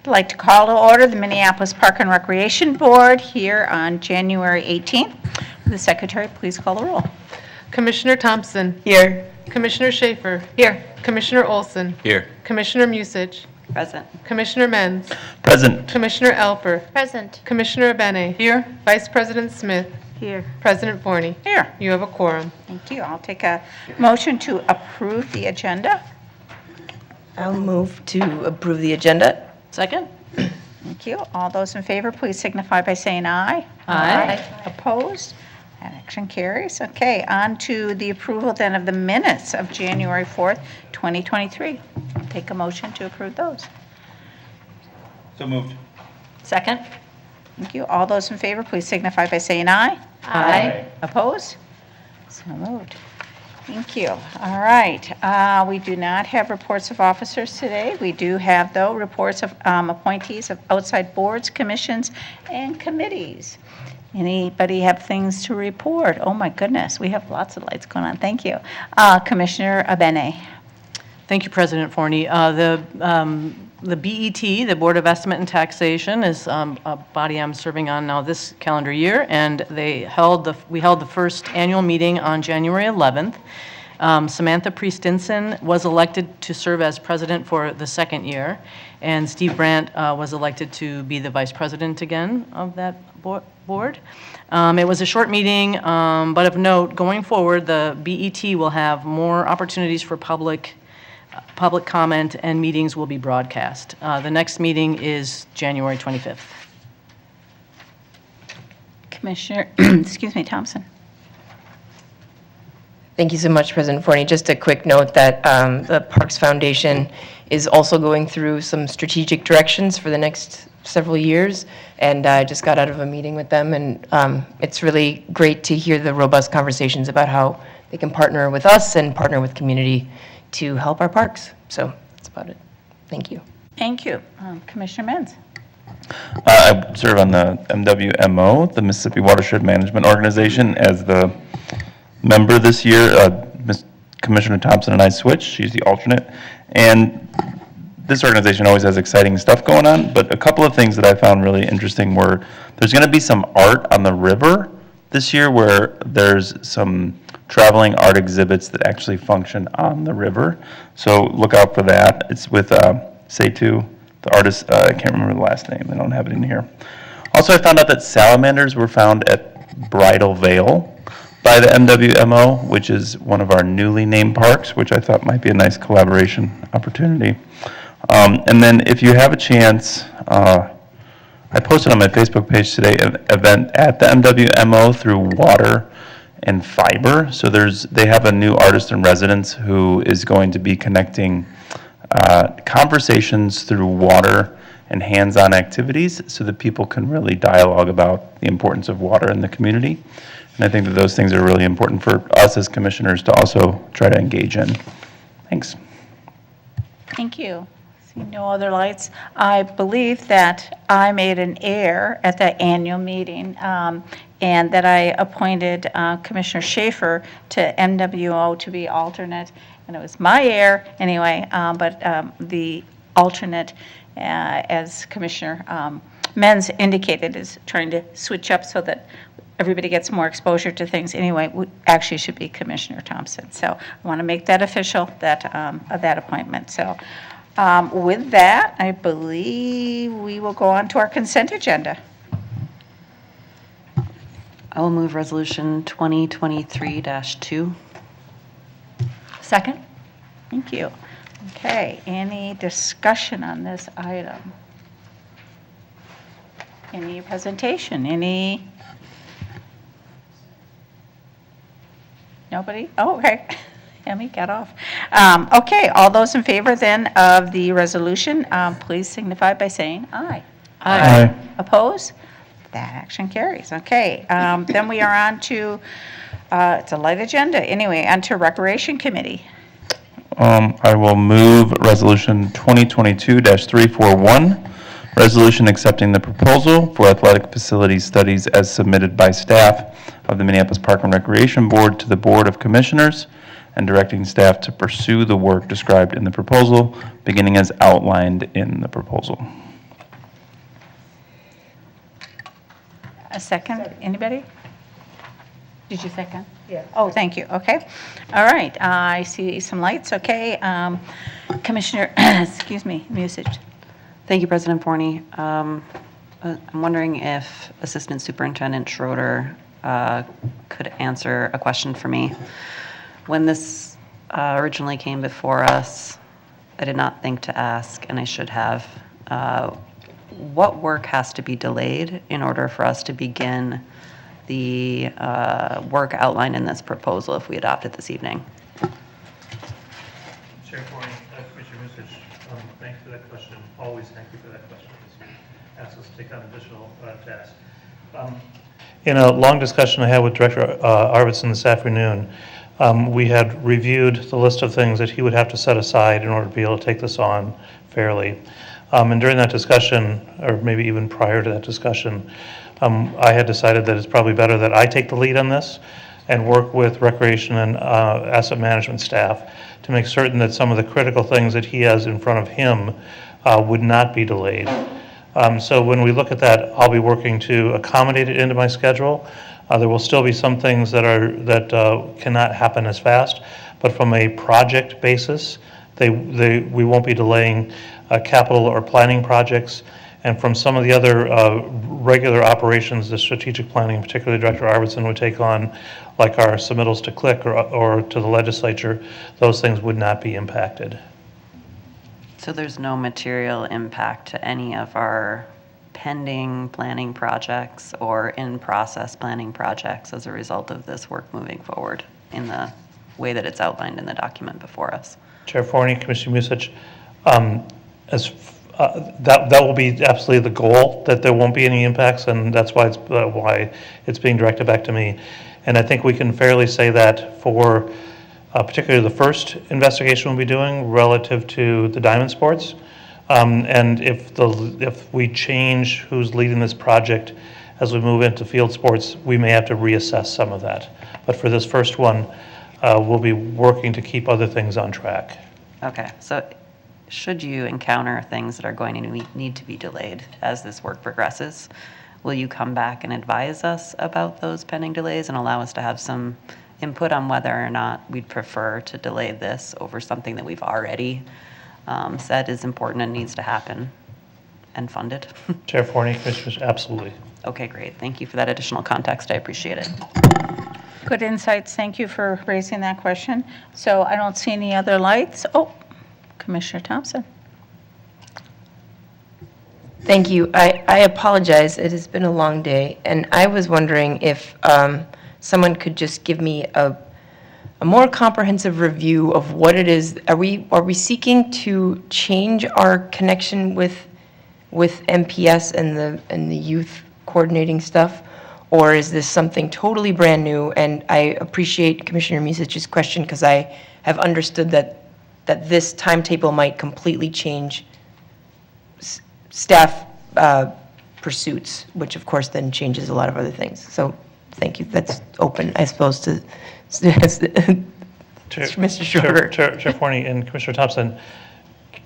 I'd like to call to order the Minneapolis Park and Recreation Board here on January 18th. The Secretary, please call the roll. Commissioner Thompson. Here. Commissioner Schaefer. Here. Commissioner Olson. Here. Commissioner Musich. Present. Commissioner Menz. Present. Commissioner Alper. Present. Commissioner Abene. Here. Vice President Smith. Here. President Forney. Here. You have a quorum. Thank you. I'll take a motion to approve the agenda. I'll move to approve the agenda. Second. Thank you. All those in favor, please signify by saying aye. Aye. Opposed? That action carries. Okay, on to the approval then of the minutes of January 4th, 2023. Take a motion to approve those. So moved. Second. Thank you. All those in favor, please signify by saying aye. Aye. Opposed? So moved. Thank you. All right. We do not have reports of officers today. We do have, though, reports of appointees of outside boards, commissions, and committees. Anybody have things to report? Oh, my goodness. We have lots of lights going on. Thank you. Commissioner Abene. Thank you, President Forney. The BET, the Board of Estimate and Taxation, is a body I'm serving on now this calendar year, and we held the first annual meeting on January 11th. Samantha Priest-Stinson was elected to serve as president for the second year, and Steve Brandt was elected to be the vice president again of that board. It was a short meeting, but of note, going forward, the BET will have more opportunities for public comment, and meetings will be broadcast. The next meeting is January 25th. Commissioner, excuse me, Thompson. Thank you so much, President Forney. Just a quick note that the Parks Foundation is also going through some strategic directions for the next several years, and I just got out of a meeting with them, and it's really great to hear the robust conversations about how they can partner with us and partner with community to help our parks. So that's about it. Thank you. Thank you. Commissioner Menz. I serve on the MWMO, the Mississippi Watershed Management Organization, as the member this year. Commissioner Thompson and I switched. She's the alternate. And this organization always has exciting stuff going on, but a couple of things that I found really interesting were there's going to be some art on the river this year where there's some traveling art exhibits that actually function on the river. So look out for that. It's with Seitu, the artist. I can't remember the last name. I don't have it in here. Also, I found out that salamanders were found at Bridal Veil by the MWMO, which is one of our newly named parks, which I thought might be a nice collaboration opportunity. And then if you have a chance, I posted on my Facebook page today an event at the MWMO through water and fiber. So they have a new artist in residence who is going to be connecting conversations through water and hands-on activities so that people can really dialogue about the importance of water in the community. And I think that those things are really important for us as commissioners to also try to engage in. Thanks. Thank you. See no other lights. I believe that I made an error at that annual meeting, and that I appointed Commissioner Schaefer to MWO to be alternate, and it was my error anyway, but the alternate, as Commissioner Menz indicated, is trying to switch up so that everybody gets more exposure to things. Anyway, actually should be Commissioner Thompson. So I want to make that official, that appointment. So with that, I believe we will go on to our consent agenda. I will move resolution 2023-2. Second. Thank you. Okay, any discussion on this item? Any presentation? Any? Nobody? Oh, okay. Emmy got off. Okay, all those in favor then of the resolution, please signify by saying aye. Aye. Oppose? That action carries. Okay, then we are on to, it's a light agenda, anyway, on to Recreation Committee. I will move resolution 2022-341, resolution accepting the proposal for athletic facility studies as submitted by staff of the Minneapolis Park and Recreation Board to the Board of Commissioners, and directing staff to pursue the work described in the proposal, beginning as outlined in the proposal. A second? Anybody? Did you second? Yeah. Oh, thank you. Okay. All right. I see some lights. Okay. Commissioner, excuse me, Musich. Thank you, President Forney. I'm wondering if Assistant Superintendent Schroeder could answer a question for me. When this originally came before us, I did not think to ask, and I should have. What work has to be delayed in order for us to begin the work outlined in this proposal if we adopt it this evening? Chair Forney, Commissioner Musich, thanks for that question. Always thank you for that question this year. Asks us to take on additional tasks. In a long discussion I had with Director Arvidsson this afternoon, we had reviewed the list of things that he would have to set aside in order to be able to take this on fairly. And during that discussion, or maybe even prior to that discussion, I had decided that it's probably better that I take the lead on this and work with Recreation and Asset Management staff to make certain that some of the critical things that he has in front of him would not be delayed. So when we look at that, I'll be working to accommodate it into my schedule. There will still be some things that cannot happen as fast, but from a project basis, we won't be delaying capital or planning projects. And from some of the other regular operations, the strategic planning, particularly Director Arvidsson would take on, like our submittals to CLIC or to the legislature, those things would not be impacted. So there's no material impact to any of our pending planning projects or in-process planning projects as a result of this work moving forward in the way that it's outlined in the document before us? Chair Forney, Commissioner Musich, that will be absolutely the goal, that there won't be any impacts, and that's why it's being directed back to me. And I think we can fairly say that for particularly the first investigation we'll be doing relative to the diamond sports. And if we change who's leading this project as we move into field sports, we may have to reassess some of that. But for this first one, we'll be working to keep other things on track. Okay, so should you encounter things that are going to need to be delayed as this work progresses, will you come back and advise us about those pending delays and allow us to have some input on whether or not we'd prefer to delay this over something that we've already said is important and needs to happen and funded? Chair Forney, Commissioners, absolutely. Okay, great. Thank you for that additional context. I appreciate it. Good insights. Thank you for raising that question. So I don't see any other lights. Oh, Commissioner Thompson. Thank you. I apologize. It has been a long day, and I was wondering if someone could just give me a more comprehensive review of what it is. Are we seeking to change our connection with MPS and the youth coordinating stuff, or is this something totally brand new? And I appreciate Commissioner Musich's question because I have understood that this timetable might completely change staff pursuits, which of course then changes a lot of other things. So thank you. That's open, I suppose, to Mr. Schroeder. Chair Forney and Commissioner Thompson,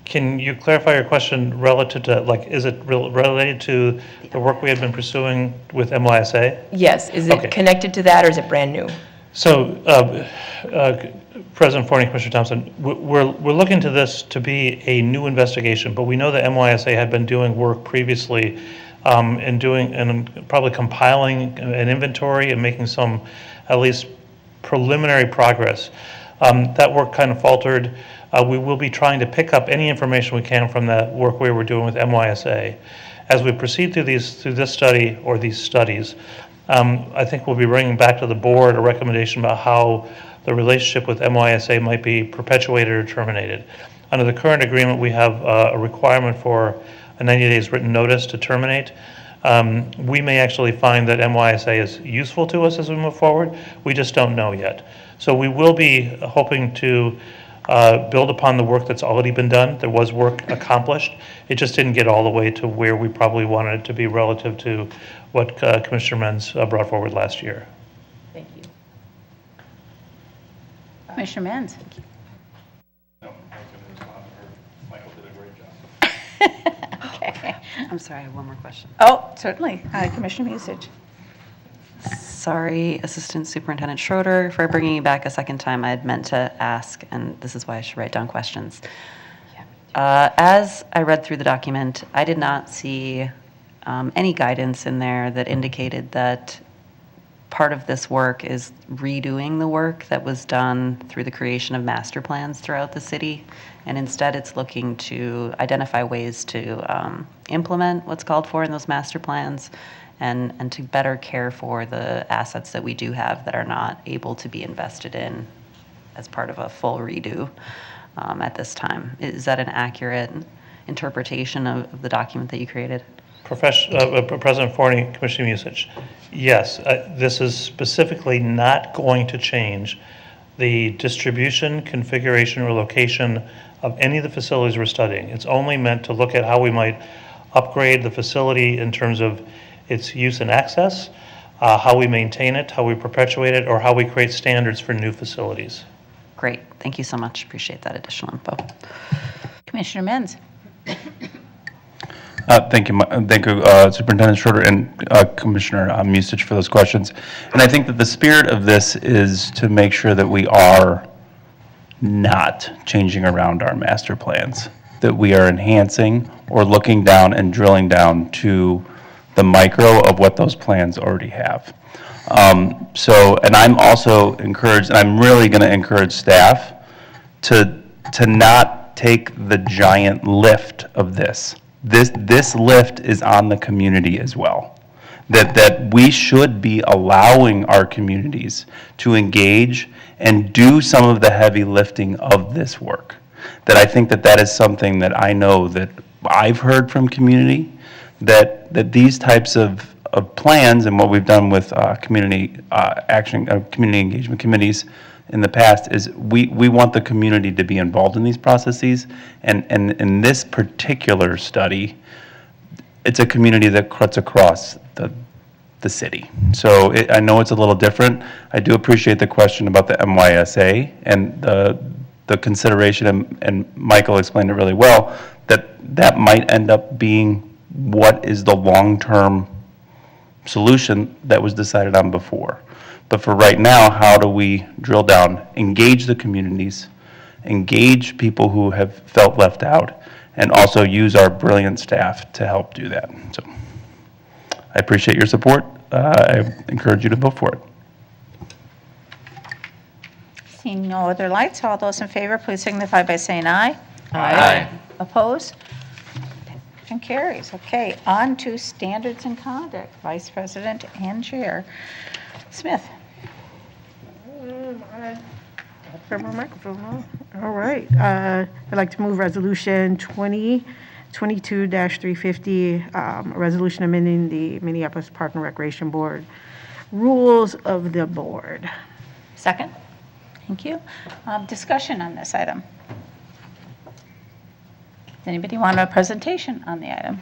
can you clarify your question relative to, like, is it related to the work we had been pursuing with MYSA? Yes. Is it Okay. connected to that, or is it brand new? So, President Forney, Commissioner Thompson, we're looking to this to be a new investigation, but we know that MYSA had been doing work previously and probably compiling an inventory and making some at least preliminary progress. That work kind of faltered. We will be trying to pick up any information we can from that work we were doing with MYSA. As we proceed through this study or these studies, I think we'll be bringing back to the board a recommendation about how the relationship with MYSA might be perpetuated or terminated. Under the current agreement, we have a requirement for a 90 days written notice to terminate. We may actually find that MYSA is useful to us as we move forward. We just don't know yet. So we will be hoping to build upon the work that's already been done. There was work accomplished. It just didn't get all the way to where we probably wanted it to be relative to what Commissioner Menz brought forward last year. Thank you. Commissioner Menz. No, I was going to respond to her. Michael did a great job. Okay. I'm sorry, I have one more question. Oh, certainly. Commissioner Musich. Sorry, Assistant Superintendent Schroeder, for bringing you back a second time. I had meant to ask, and this is why I should write down questions. As I read through the document, I did not see any guidance in there that indicated that part of this work is redoing the work that was done through the creation of master plans throughout the city, and instead it's looking to identify ways to implement what's called for in those master plans and to better care for the assets that we do have that are not able to be invested in as part of a full redo at this time. Is that an accurate interpretation of the document that you created? President Forney, Commissioner Musich, yes, this is specifically not going to change the distribution, configuration, or location of any of the facilities we're studying. It's only meant to look at how we might upgrade the facility in terms of its use and access, how we maintain it, how we perpetuate it, or how we create standards for new facilities. Great, thank you so much. Appreciate that additional info. Commissioner Menz. Thank you, Superintendent Schroeder and Commissioner Musich for those questions. And I think that the spirit of this is to make sure that we are not changing around our master plans, that we are enhancing or looking down and drilling down to the micro of what those plans already have. And I'm also encouraged, and I'm really going to encourage staff to not take the giant lift of this. This lift is on the community as well. That we should be allowing our communities to engage and do some of the heavy lifting of this work. That I think that is something that I know that I've heard from community, that these types of plans and what we've done with community engagement committees in the past is we want the community to be involved in these processes. And in this particular study, it's a community that cuts across the city. So I know it's a little different. I do appreciate the question about the MYSA and the consideration, and Michael explained it really well, that might end up being what is the long-term solution that was decided on before. But for right now, how do we drill down, engage the communities, engage people who have felt left out, and also use our brilliant staff to help do that. So I appreciate your support. I encourage you to vote for it. Seeing no other lights, all those in favor, please signify by saying aye. Aye. Opposed? Motion carries. Okay, on to standards and conduct, Vice President and Chair. Smith. Grab my microphone on. All right. I'd like to move Resolution 2022-350, a resolution amending the Minneapolis Park and Recreation Board rules of the board. Second. Thank you. Discussion on this item. Does anybody want a presentation on the item?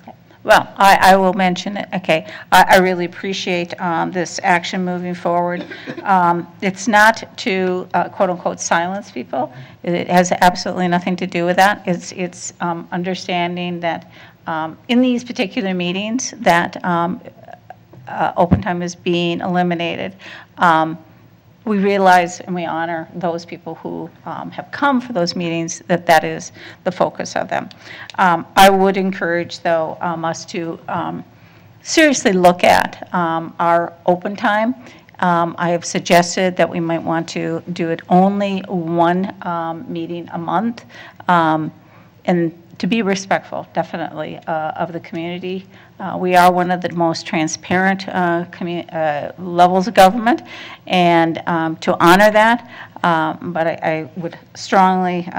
Okay. Well, I will mention it. Okay. I really appreciate this action moving forward. It's not to quote-unquote silence people. It has absolutely nothing to do with that. It's understanding that in these particular meetings that open time is being eliminated. We realize and we honor those people who have come for those meetings, that is the focus of them. I would encourage, though, us to seriously look at our open time. I have suggested that we might want to do it only one meeting a month, and to be respectful, definitely, of the community. We are one of the most transparent levels of government, and to honor that, but I would strongly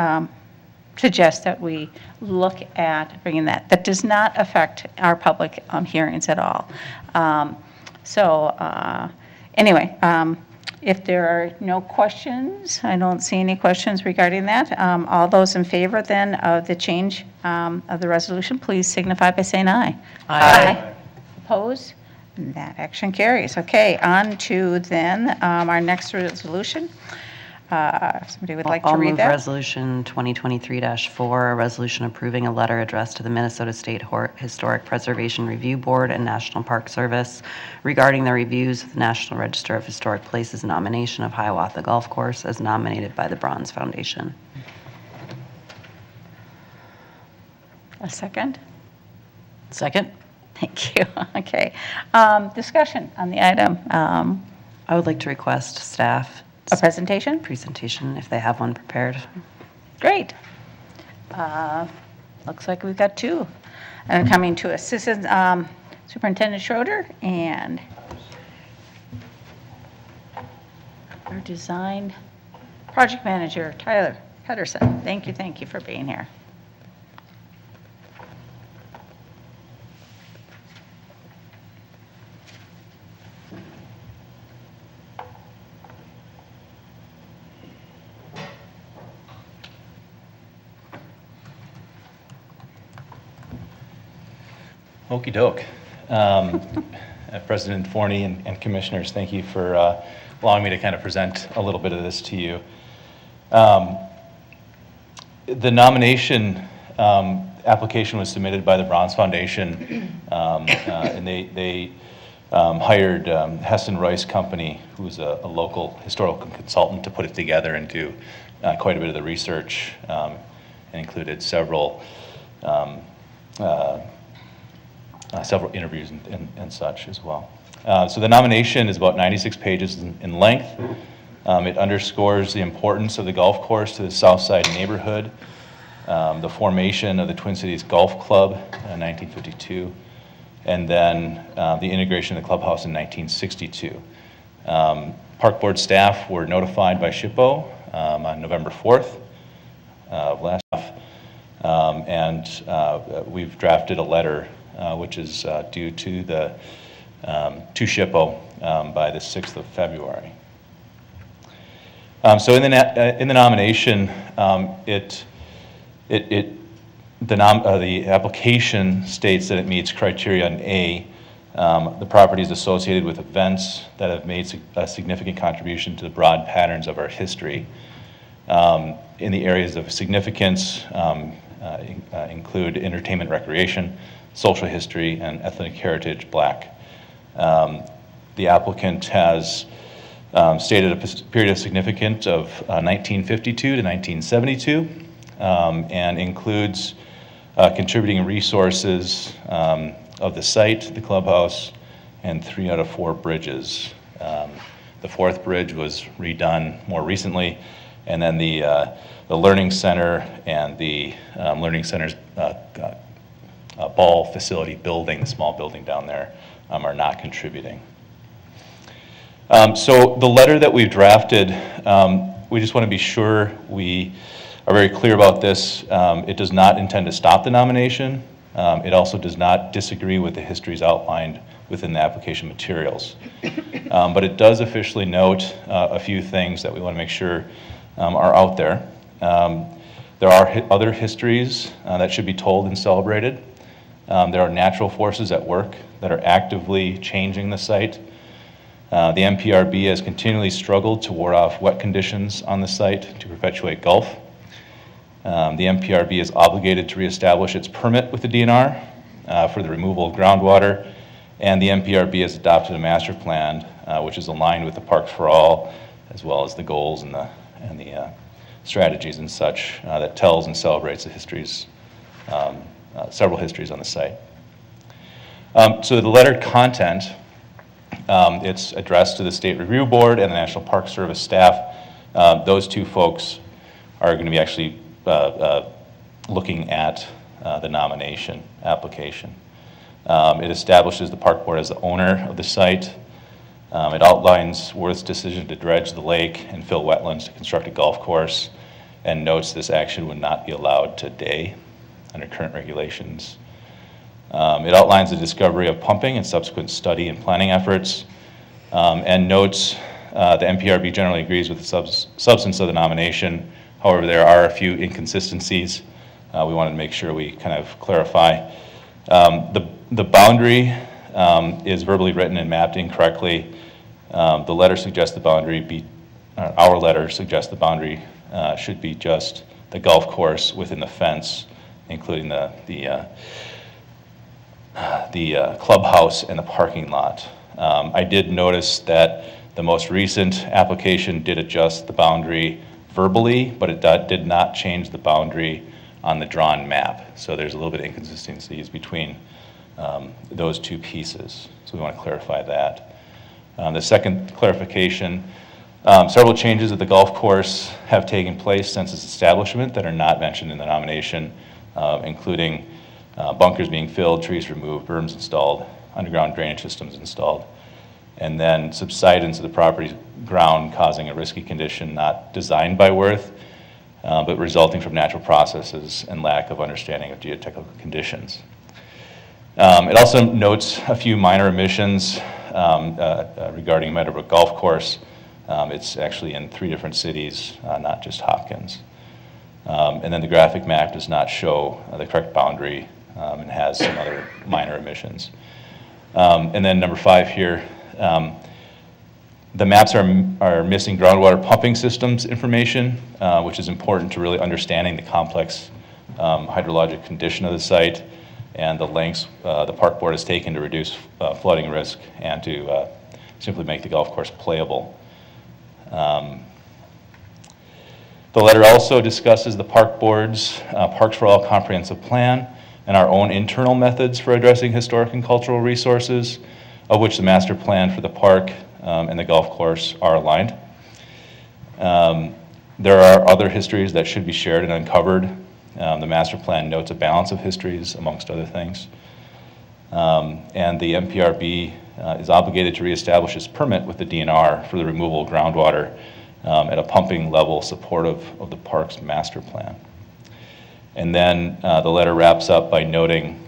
suggest that we look at bringing that. That does not affect our public hearings at all. Anyway, if there are no questions, I don't see any questions regarding that. All those in favor then of the change of the resolution, please signify by saying aye. Aye. Opposed? That action carries. Okay, on to then our next resolution. If somebody would like to I'll read move that. Resolution 2023-4, a resolution approving a letter addressed to the Minnesota State Historic Preservation Review Board and National Park Service regarding the reviews of the National Register of Historic Places nomination of Hiawatha Golf Course as nominated by the Bronze Foundation. A second? Second? Thank you. Okay. Discussion on the item. I would like to request staff A presentation? presentation if they have one prepared. Great. Looks like we've got two. And coming to Assistant Superintendent Schroeder and our design project manager, Tyler Pedersen. Thank you for being here. Okey doke. President Forney and Commissioners, thank you for allowing me to kind of present a little bit of this to you. The nomination application was submitted by the Bronze Foundation, and they hired Heston Royce Company, who's a local historical consultant, to put it together and do quite a bit of the research, and included several interviews and such as well. So the nomination is about 96 pages in length. It underscores the importance of the golf course to the South Side neighborhood, the formation of the Twin Cities Golf Club in 1952, and then the integration of the clubhouse in 1962. Park Board staff were notified by SHPO on November 4th of last year, and we've drafted a letter which is due to SHPO by the 6th of February. So in the nomination, the application states that it meets criteria in A. The property is associated with events that have made a significant contribution to the broad patterns of our history. In the areas of significance include entertainment, recreation, social history, and ethnic heritage, Black. The applicant has stated a period of significance of 1952 to 1972, and includes contributing resources of the site, the clubhouse, and 3 out of 4 bridges. The 4th bridge was redone more recently, and then the Learning Center and the Learning Center's ball facility building, the small building down there, are not contributing. So the letter that we've drafted, we just want to be sure we are very clear about this. It does not intend to stop the nomination. It also does not disagree with the histories outlined within the application materials. But it does officially note a few things that we want to make sure are out there. There are other histories that should be told and celebrated. There are natural forces at work that are actively changing the site. The MPRB has continually struggled to ward off wet conditions on the site to perpetuate golf. The MPRB is obligated to reestablish its permit with the DNR for the removal of groundwater, and the MPRB has adopted a master plan which is aligned with the Parks for All, as well as the goals and the strategies and such that tells and celebrates the histories, several histories on the site. So the letter content, it's addressed to the State Review Board and the National Park Service staff. Those two folks are going to be actually looking at the nomination application. It establishes the Park Board as the owner of the site. It outlines Worth's decision to dredge the lake and fill wetlands to construct a golf course, and notes this action would not be allowed today under current regulations. It outlines the discovery of pumping and subsequent study and planning efforts, and notes the MPRB generally agrees with the substance of the nomination. However, there are a few inconsistencies we wanted to make sure we kind of clarify. The boundary is verbally written and mapped incorrectly. The letter suggests the boundary be our letter suggests the boundary should be just the golf course within the fence, including the clubhouse and the parking lot. I did notice that the most recent application did adjust the boundary verbally, but it did not change the boundary on the drawn map. So there's a little bit of inconsistencies between those two pieces. So we want to clarify that. The second clarification, several changes at the golf course have taken place since its establishment that are not mentioned in the nomination, including bunkers being filled, trees removed, berms installed, underground drainage systems installed, and then subsidence of the property's ground causing a risky condition not designed by Worth, but resulting from natural processes and lack of understanding of geotechnical conditions. It also notes a few minor omissions regarding Meadowbrook Golf Course. It's actually in 3 different cities, not just Hopkins. And then the graphic map does not show the correct boundary and has some other minor omissions. And then number 5 here, the maps are missing groundwater pumping systems information, which is important to really understanding the complex hydrologic condition of the site and the lengths the park board has taken to reduce flooding risk and to simply make the golf course playable. The letter also discusses the park board's Parks for All comprehensive plan and our own internal methods for addressing historic and cultural resources, of which the master plan for the park and the golf course are aligned. There are other histories that should be shared and uncovered. The master plan notes a balance of histories, amongst other things. And the MPRB is obligated to reestablish its permit with the DNR for the removal of groundwater at a pumping level supportive of the park's master plan. And then the letter wraps up by noting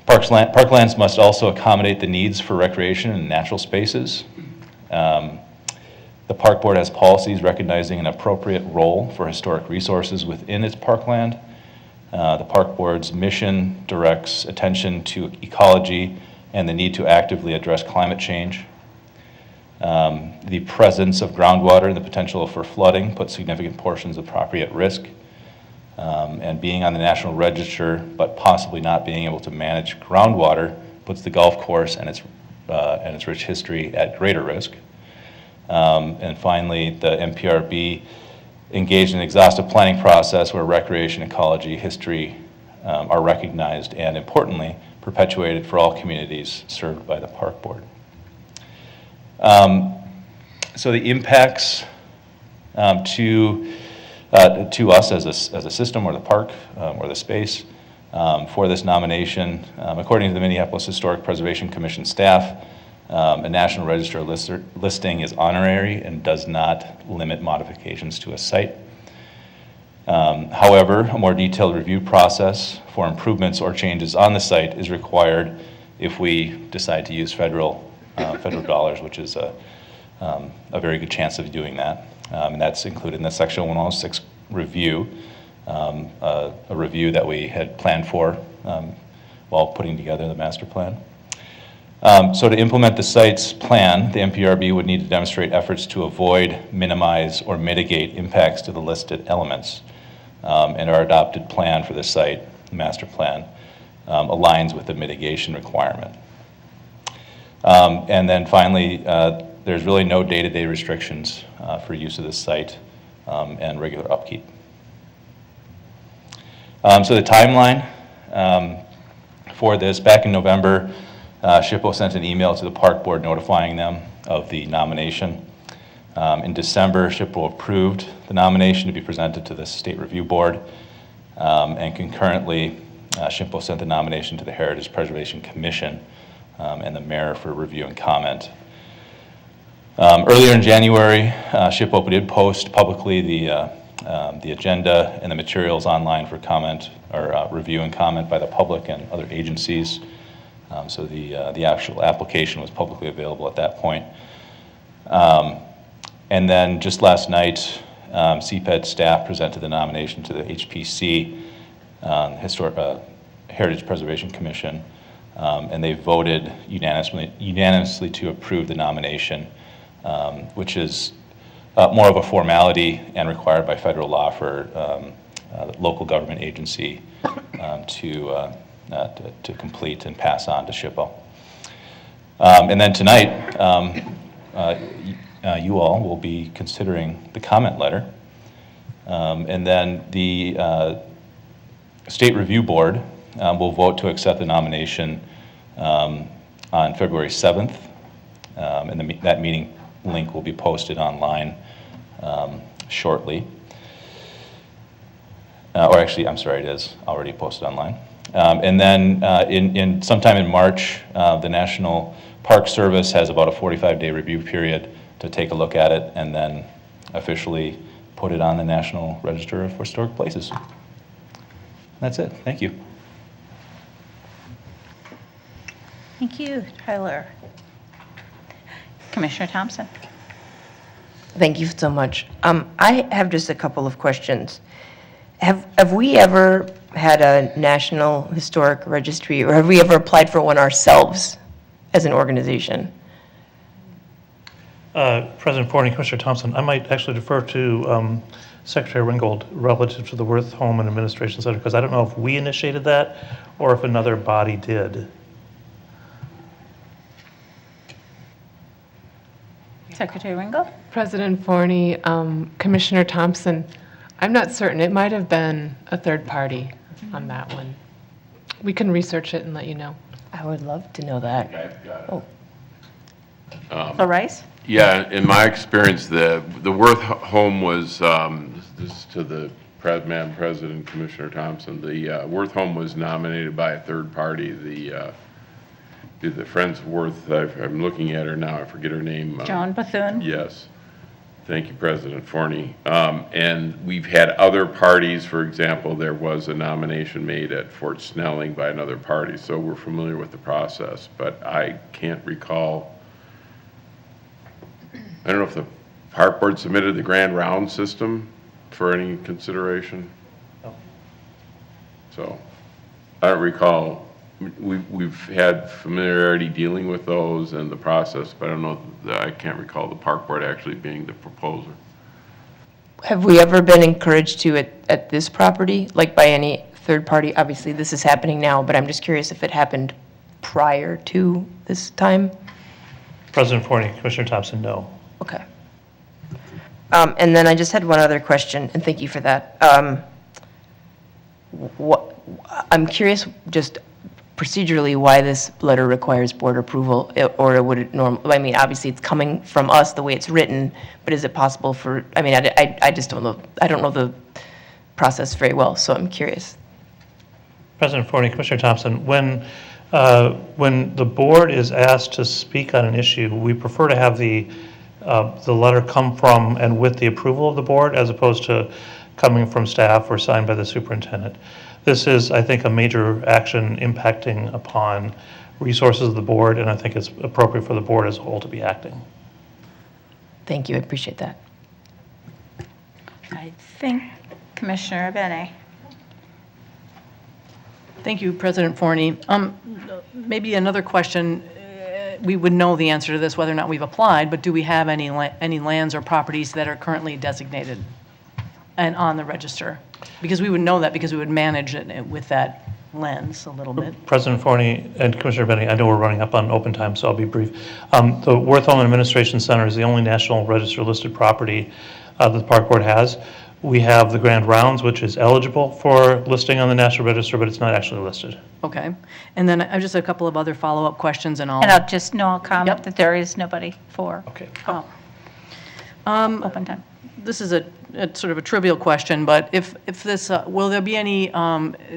parklands must also accommodate the needs for recreation and natural spaces. The park board has policies recognizing an appropriate role for historic resources within its parkland. The park board's mission directs attention to ecology and the need to actively address climate change. The presence of groundwater and the potential for flooding puts significant portions of property at risk. And being on the National Register, but possibly not being able to manage groundwater, puts the golf course and its rich history at greater risk. And finally, the MPRB engaged in an exhaustive planning process where recreation, ecology, history are recognized and, importantly, perpetuated for all communities served by the park board. So the impacts to us as a system, or the park, or the space, for this nomination, according to the Minneapolis Historic Preservation Commission staff, a National Register listing is honorary and does not limit modifications to a site. However, a more detailed review process for improvements or changes on the site is required if we decide to use federal dollars, which is a very good chance of doing that. And that's included in the Section 106 review, a review that we had planned for while putting together the master plan. So to implement the site's plan, the MPRB would need to demonstrate efforts to avoid, minimize, or mitigate impacts to the listed elements. And our adopted plan for the site, the master plan, aligns with the mitigation requirement. And then finally, there's really no day-to-day restrictions for use of this site and regular upkeep. So the timeline for this, back in November, SHPO sent an email to the park board notifying them of the nomination. In December, SHPO approved the nomination to be presented to the State Review Board, and concurrently, SHPO sent the nomination to the Heritage Preservation Commission and the mayor for review and comment. Earlier in January, SHPO did post publicly the agenda and the materials online for comment or review and comment by the public and other agencies. So the actual application was publicly available at that point. And then just last night, CPED staff presented the nomination to the HPC, Heritage Preservation Commission, and they voted unanimously to approve the nomination which is more of a formality and required by federal law for local government agency to complete and pass on to SHPO. And then tonight, you all will be considering the comment letter. And then the State Review Board will vote to accept the nomination on February 7th. And that meeting link will be posted online shortly. Or actually, I'm sorry, it is already posted online. And then in sometime in March, the National Park Service has about a 45-day review period to take a look at it and then officially put it on the National Register of Historic Places. That's it. Thank you. Thank you, Tyler. Commissioner Thompson. Thank you so much. I have just a couple of questions. Have we ever had a National Historic Registry, or have we ever applied for one ourselves as an organization? President Forney, Commissioner Thompson, I might actually defer to Secretary Ringgold relative to the Worth Home and Administration Center, because I don't know if we initiated that or if another body did. Secretary Ringgold? President Forney, Commissioner Thompson, I'm not certain. It might have been a third party on that one. We can research it and let you know. I would love to know that. Oh, So Rice? Yeah, in my experience, the Worth home was, this is to the Madam President, Commissioner Thompson, the Worth home was nominated by a third party, the Friends of Worth, I'm looking at her now, I forget her name. Joan Bethune? Yes. Thank you, President Forney. And we've had other parties, for example, there was a nomination made at Fort Snelling by another party, so we're familiar with the process, but I can't recall. I don't know if the Park Board submitted the Grand Round system for any consideration. No. So I don't recall. We've had familiarity dealing with those and the process, but I don't know, I can't recall the Park Board actually being the proposer. have we ever been encouraged to at this property, like by any third party? Obviously, this is happening now, but I'm just curious if it happened prior to this time? President Forney, Commissioner Thompson, no. Okay. And then I just had one other question, and thank you for that. I'm curious, just procedurally, why this letter requires board approval, or would it I mean, obviously, it's coming from us the way it's written, but is it possible for, I mean, I just don't know, I don't know the process very well, so I'm curious. President Forney, Commissioner Thompson, when the board is asked to speak on an issue, we prefer to have the letter come from and with the approval of the board, as opposed to coming from staff or signed by the superintendent. This is, I think, a major action impacting upon resources of the board, and I think it's appropriate for the board as a whole to be acting. Thank you, I appreciate that. I think Commissioner Bene. Thank you, President Forney. Maybe another question. We would know the answer to this, whether or not we've applied, but do we have any lands or properties that are currently designated and on the register? Because we would know that because we would manage it with that lens a little bit. President Forney and Commissioner Benny, I know we're running up on open time, so I'll be brief. The Worth Home and Administration Center is the only National Register listed property that the Park Board has. We have the Grand Rounds, which is eligible for listing on the National Register, but it's not actually listed. Okay. And then I just have a couple of other follow-up questions and And I'll comment Yep. that there is nobody for Okay. open time. This is a sort of a trivial question, but if this, will there be any,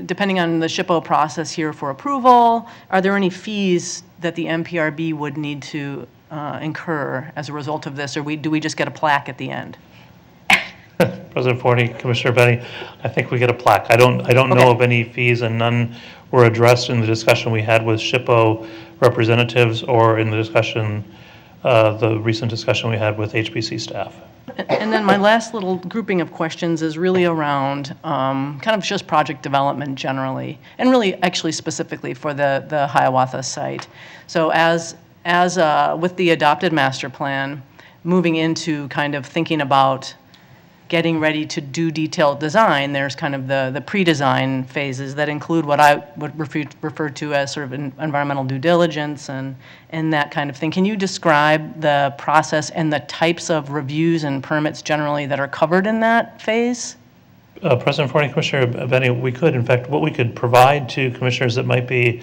depending on the SHPO process here for approval, are there any fees that the MPRB would need to incur as a result of this, or do we just get a plaque at the end? President Forney, Commissioner Benny, I think we get a plaque. I don't know of any fees, and none were addressed in the discussion we had with SHPO representatives or in the discussion, the recent discussion we had with HBC staff. And then my last little grouping of questions is really around kind of just project development generally, and really actually specifically for the Hiawatha site. So as with the adopted master plan, moving into kind of thinking about getting ready to do detailed design, there's kind of the pre-design phases that include what I would refer to as sort of environmental due diligence and that kind of thing. Can you describe the process and the types of reviews and permits generally that are covered in that phase? President Forney, Commissioner Benny, we could, in fact, what we could provide to commissioners that might be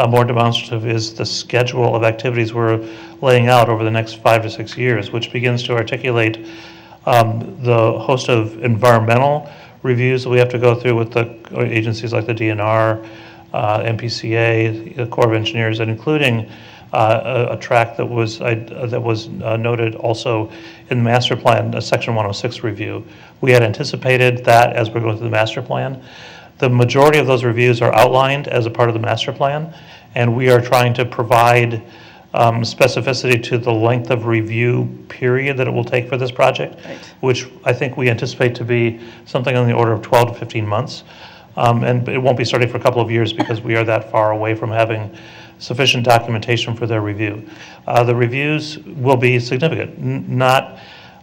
more demonstrative is the schedule of activities we're laying out over the next 5 to 6 years, which begins to articulate the host of environmental reviews that we have to go through with the agencies like the DNR, MPCA, the Corps of Engineers, and including a track that was noted also in the master plan, a Section 106 review. We had anticipated that as we're going through the master plan. The majority of those reviews are outlined as a part of the master plan, and we are trying to provide specificity to the length of review period that it will take for this project, which I think we anticipate to be something on the order of 12 to 15 months. And it won't be starting for a couple of years because we are that far away from having sufficient documentation for their review. The reviews will be significant, not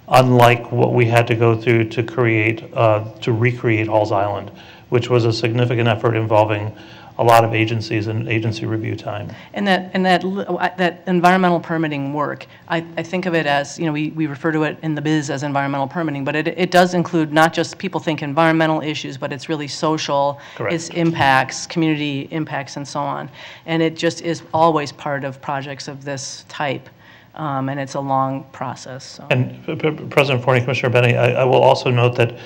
unlike what we had to go through to recreate Halls Island, which was a significant effort involving a lot of agencies and agency review time. And that environmental permitting work, I think of it as, we refer to it in the biz as environmental permitting, but it does include not just people think environmental issues, but it's really social, Correct. It's impacts, community impacts, and so on. And it just is always part of projects of this type. And it's a long process. So. And President Forney, Commissioner Benny, I will also note that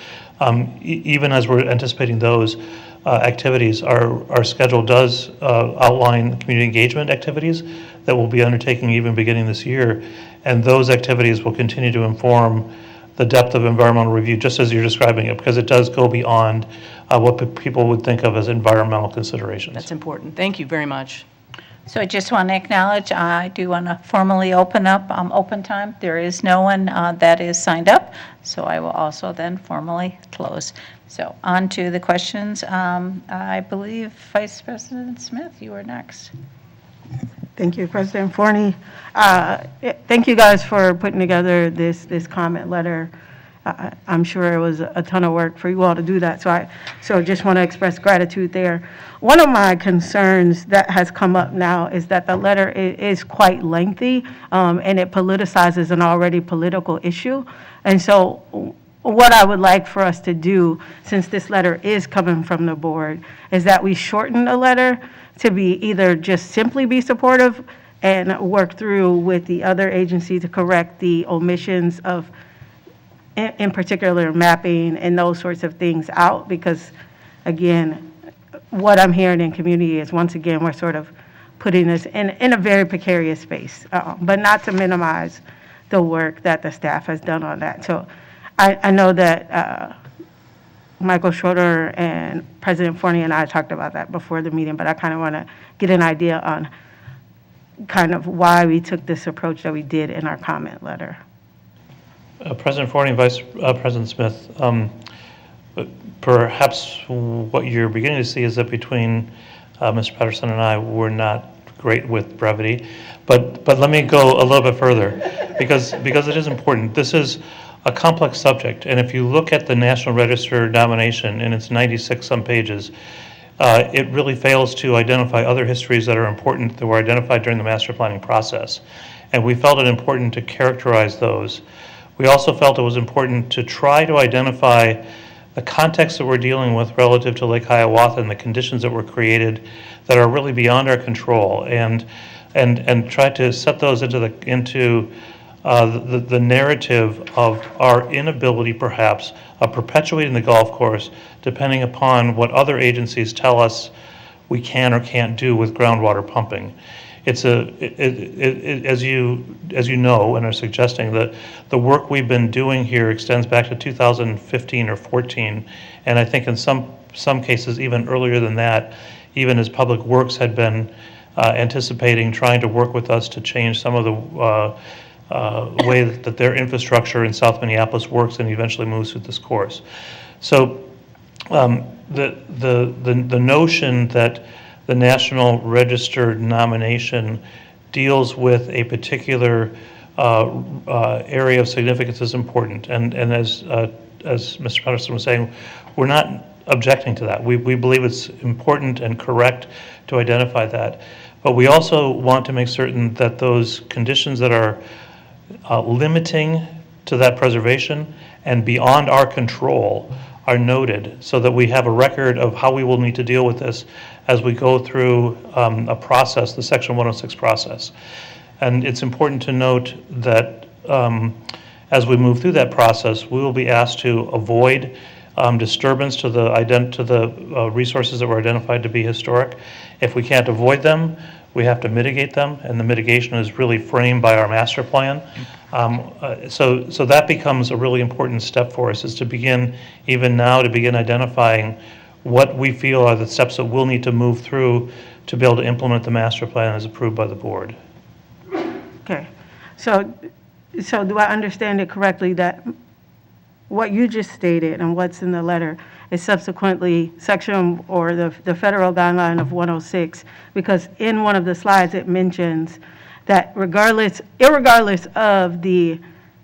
even as we're anticipating those activities, our schedule does outline community engagement activities that we'll be undertaking even beginning this year. And those activities will continue to inform the depth of environmental review, just as you're describing it, because it does go beyond what people would think of as environmental considerations. That's important. Thank you very much. So I just want to acknowledge, I do want to formally open up open time. There is no one that is signed up, so I will also then formally close. So on to the questions. I believe Vice President Smith, you are next. Thank you, President Forney. Thank you guys for putting together this comment letter. I'm sure it was a ton of work for you all to do that, so just want to express gratitude there. One of my concerns that has come up now is that the letter is quite lengthy, and it politicizes an already political issue. And so what I would like for us to do, since this letter is coming from the board, is that we shorten the letter to be either just simply be supportive and work through with the other agency to correct the omissions of, in particular, mapping and those sorts of things out, because, again, what I'm hearing in community is, once again, we're sort of putting this in a very precarious space, but not to minimize the work that the staff has done on that. So I know that Michael Schroeder and President Forney and I talked about that before the meeting, but I kind of want to get an idea on kind of why we took this approach that we did in our comment letter. President Forney and Vice President Smith, perhaps what you're beginning to see is that between Mr. Patterson and I, we're not great with brevity. But let me go a little bit further, because it is important. This is a complex subject, and if you look at the National Register nomination, and it's 96-some pages, it really fails to identify other histories that are important that were identified during the master planning process. And we felt it important to characterize those. We also felt it was important to try to identify the context that we're dealing with relative to Lake Hiawatha and the conditions that were created that are really beyond our control, and try to set those into the narrative of our inability, perhaps, of perpetuating the golf course, depending upon what other agencies tell us we can or can't do with groundwater pumping. It's as you know and are suggesting, that the work we've been doing here extends back to 2015 or 14, and I think in some cases even earlier than that, even as Public Works had been anticipating trying to work with us to change some of the way that their infrastructure in South Minneapolis works and eventually moves through this course. So the notion that the National Register nomination deals with a particular area of significance is important. And as Mr. Patterson was saying, we're not objecting to that. We believe it's important and correct to identify that. But we also want to make certain that those conditions that are limiting to that preservation and beyond our control are noted, so that we have a record of how we will need to deal with this as we go through a process, the Section 106 process. And it's important to note that as we move through that process, we will be asked to avoid disturbance to the resources that were identified to be historic. If we can't avoid them, we have to mitigate them, and the mitigation is really framed by our master plan. So that becomes a really important step for us, is to begin, even now, to begin identifying what we feel are the steps that we'll need to move through to be able to implement the master plan as approved by the board. Okay, so do I understand it correctly that what you just stated and what's in the letter is subsequently section or the federal guideline of 106? Because in one of the slides it mentions that irregardless of the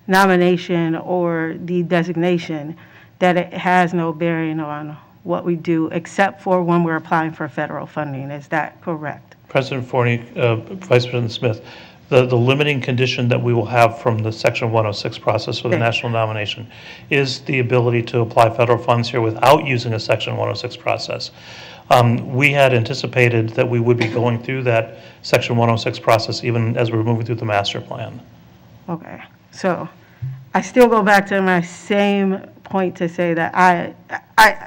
nomination or the designation, that it has no bearing on what we do except for when we're applying for federal funding. Is that correct? President Forney, Vice President Smith, the limiting condition that we will have from the Section 106 process for the national nomination is the ability to apply federal funds here without using a Section 106 process. We had anticipated that we would be going through that Section 106 process even as we're moving through the master plan. Okay, so I still go back to my same point to say that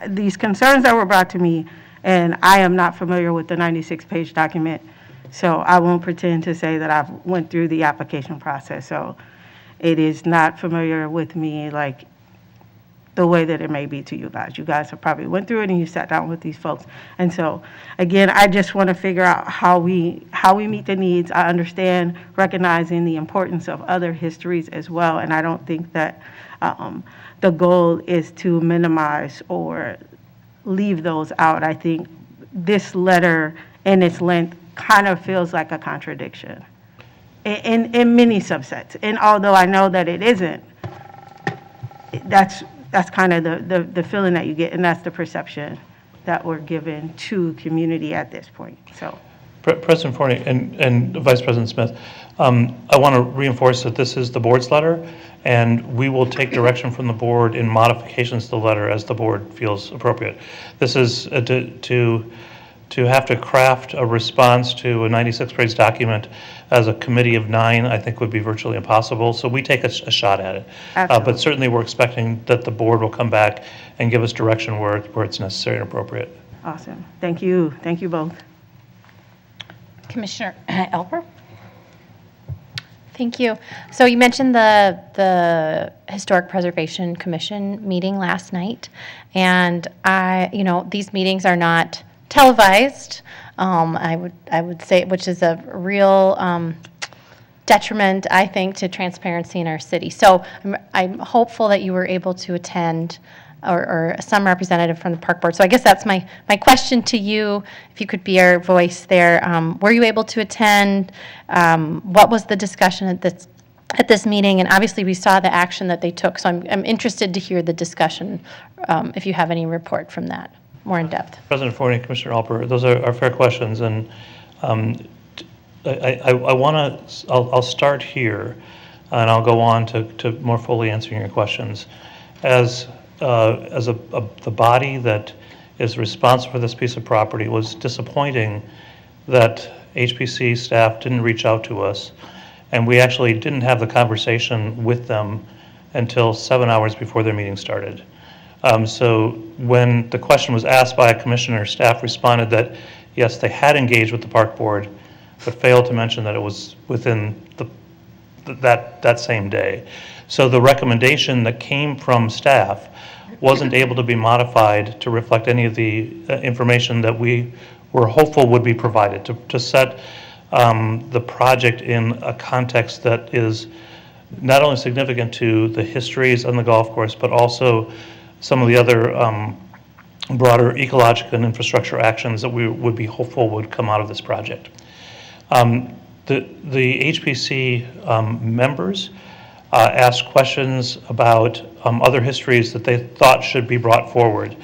these concerns that were brought to me, and I am not familiar with the 96-page document, so I won't pretend to say that I've went through the application process. So it is not familiar with me like the way that it may be to you guys. You guys have probably went through it and you sat down with these folks. And so, again, I just want to figure out how we meet the needs. I understand recognizing the importance of other histories as well, and I don't think that the goal is to minimize or leave those out. I think this letter in its length kind of feels like a contradiction in many subsets. And although I know that it isn't, that's kind of the feeling that you get, and that's the perception that we're given to community at this point. So, President Forney and Vice President Smith, I want to reinforce that this is the board's letter, and we will take direction from the board in modifications to the letter as the board feels appropriate. This is to have to craft a response to a 96-page document as a committee of 9, I think would be virtually impossible. So we take a shot at it. But certainly we're expecting that the board will come back and give us direction where it's necessary and appropriate. Awesome. Thank you. Thank you both. Commissioner Elper? Thank you. So you mentioned the Historic Preservation Commission meeting last night, and these meetings are not televised. I would say, which is a real detriment, I think, to transparency in our city. So I'm hopeful that you were able to attend, or some representative from the park board. So I guess that's my question to you, if you could be our voice there. Were you able to attend? What was the discussion at this meeting? And obviously we saw the action that they took, so I'm interested to hear the discussion, if you have any report from that, more in depth. President Forney, Commissioner Alper, those are fair questions, and I'll start here, and I'll go on to more fully answering your questions. As the body that is responsible for this piece of property, it was disappointing that HPC staff didn't reach out to us, and we actually didn't have the conversation with them until 7 hours before their meeting started. So when the question was asked by a commissioner, staff responded that yes, they had engaged with the park board, but failed to mention that it was within that same day. So the recommendation that came from staff wasn't able to be modified to reflect any of the information that we were hopeful would be provided to set the project in a context that is not only significant to the histories on the golf course, but also some of the other broader ecological and infrastructure actions that we would be hopeful would come out of this project. The HPC members asked questions about other histories that they thought should be brought forward.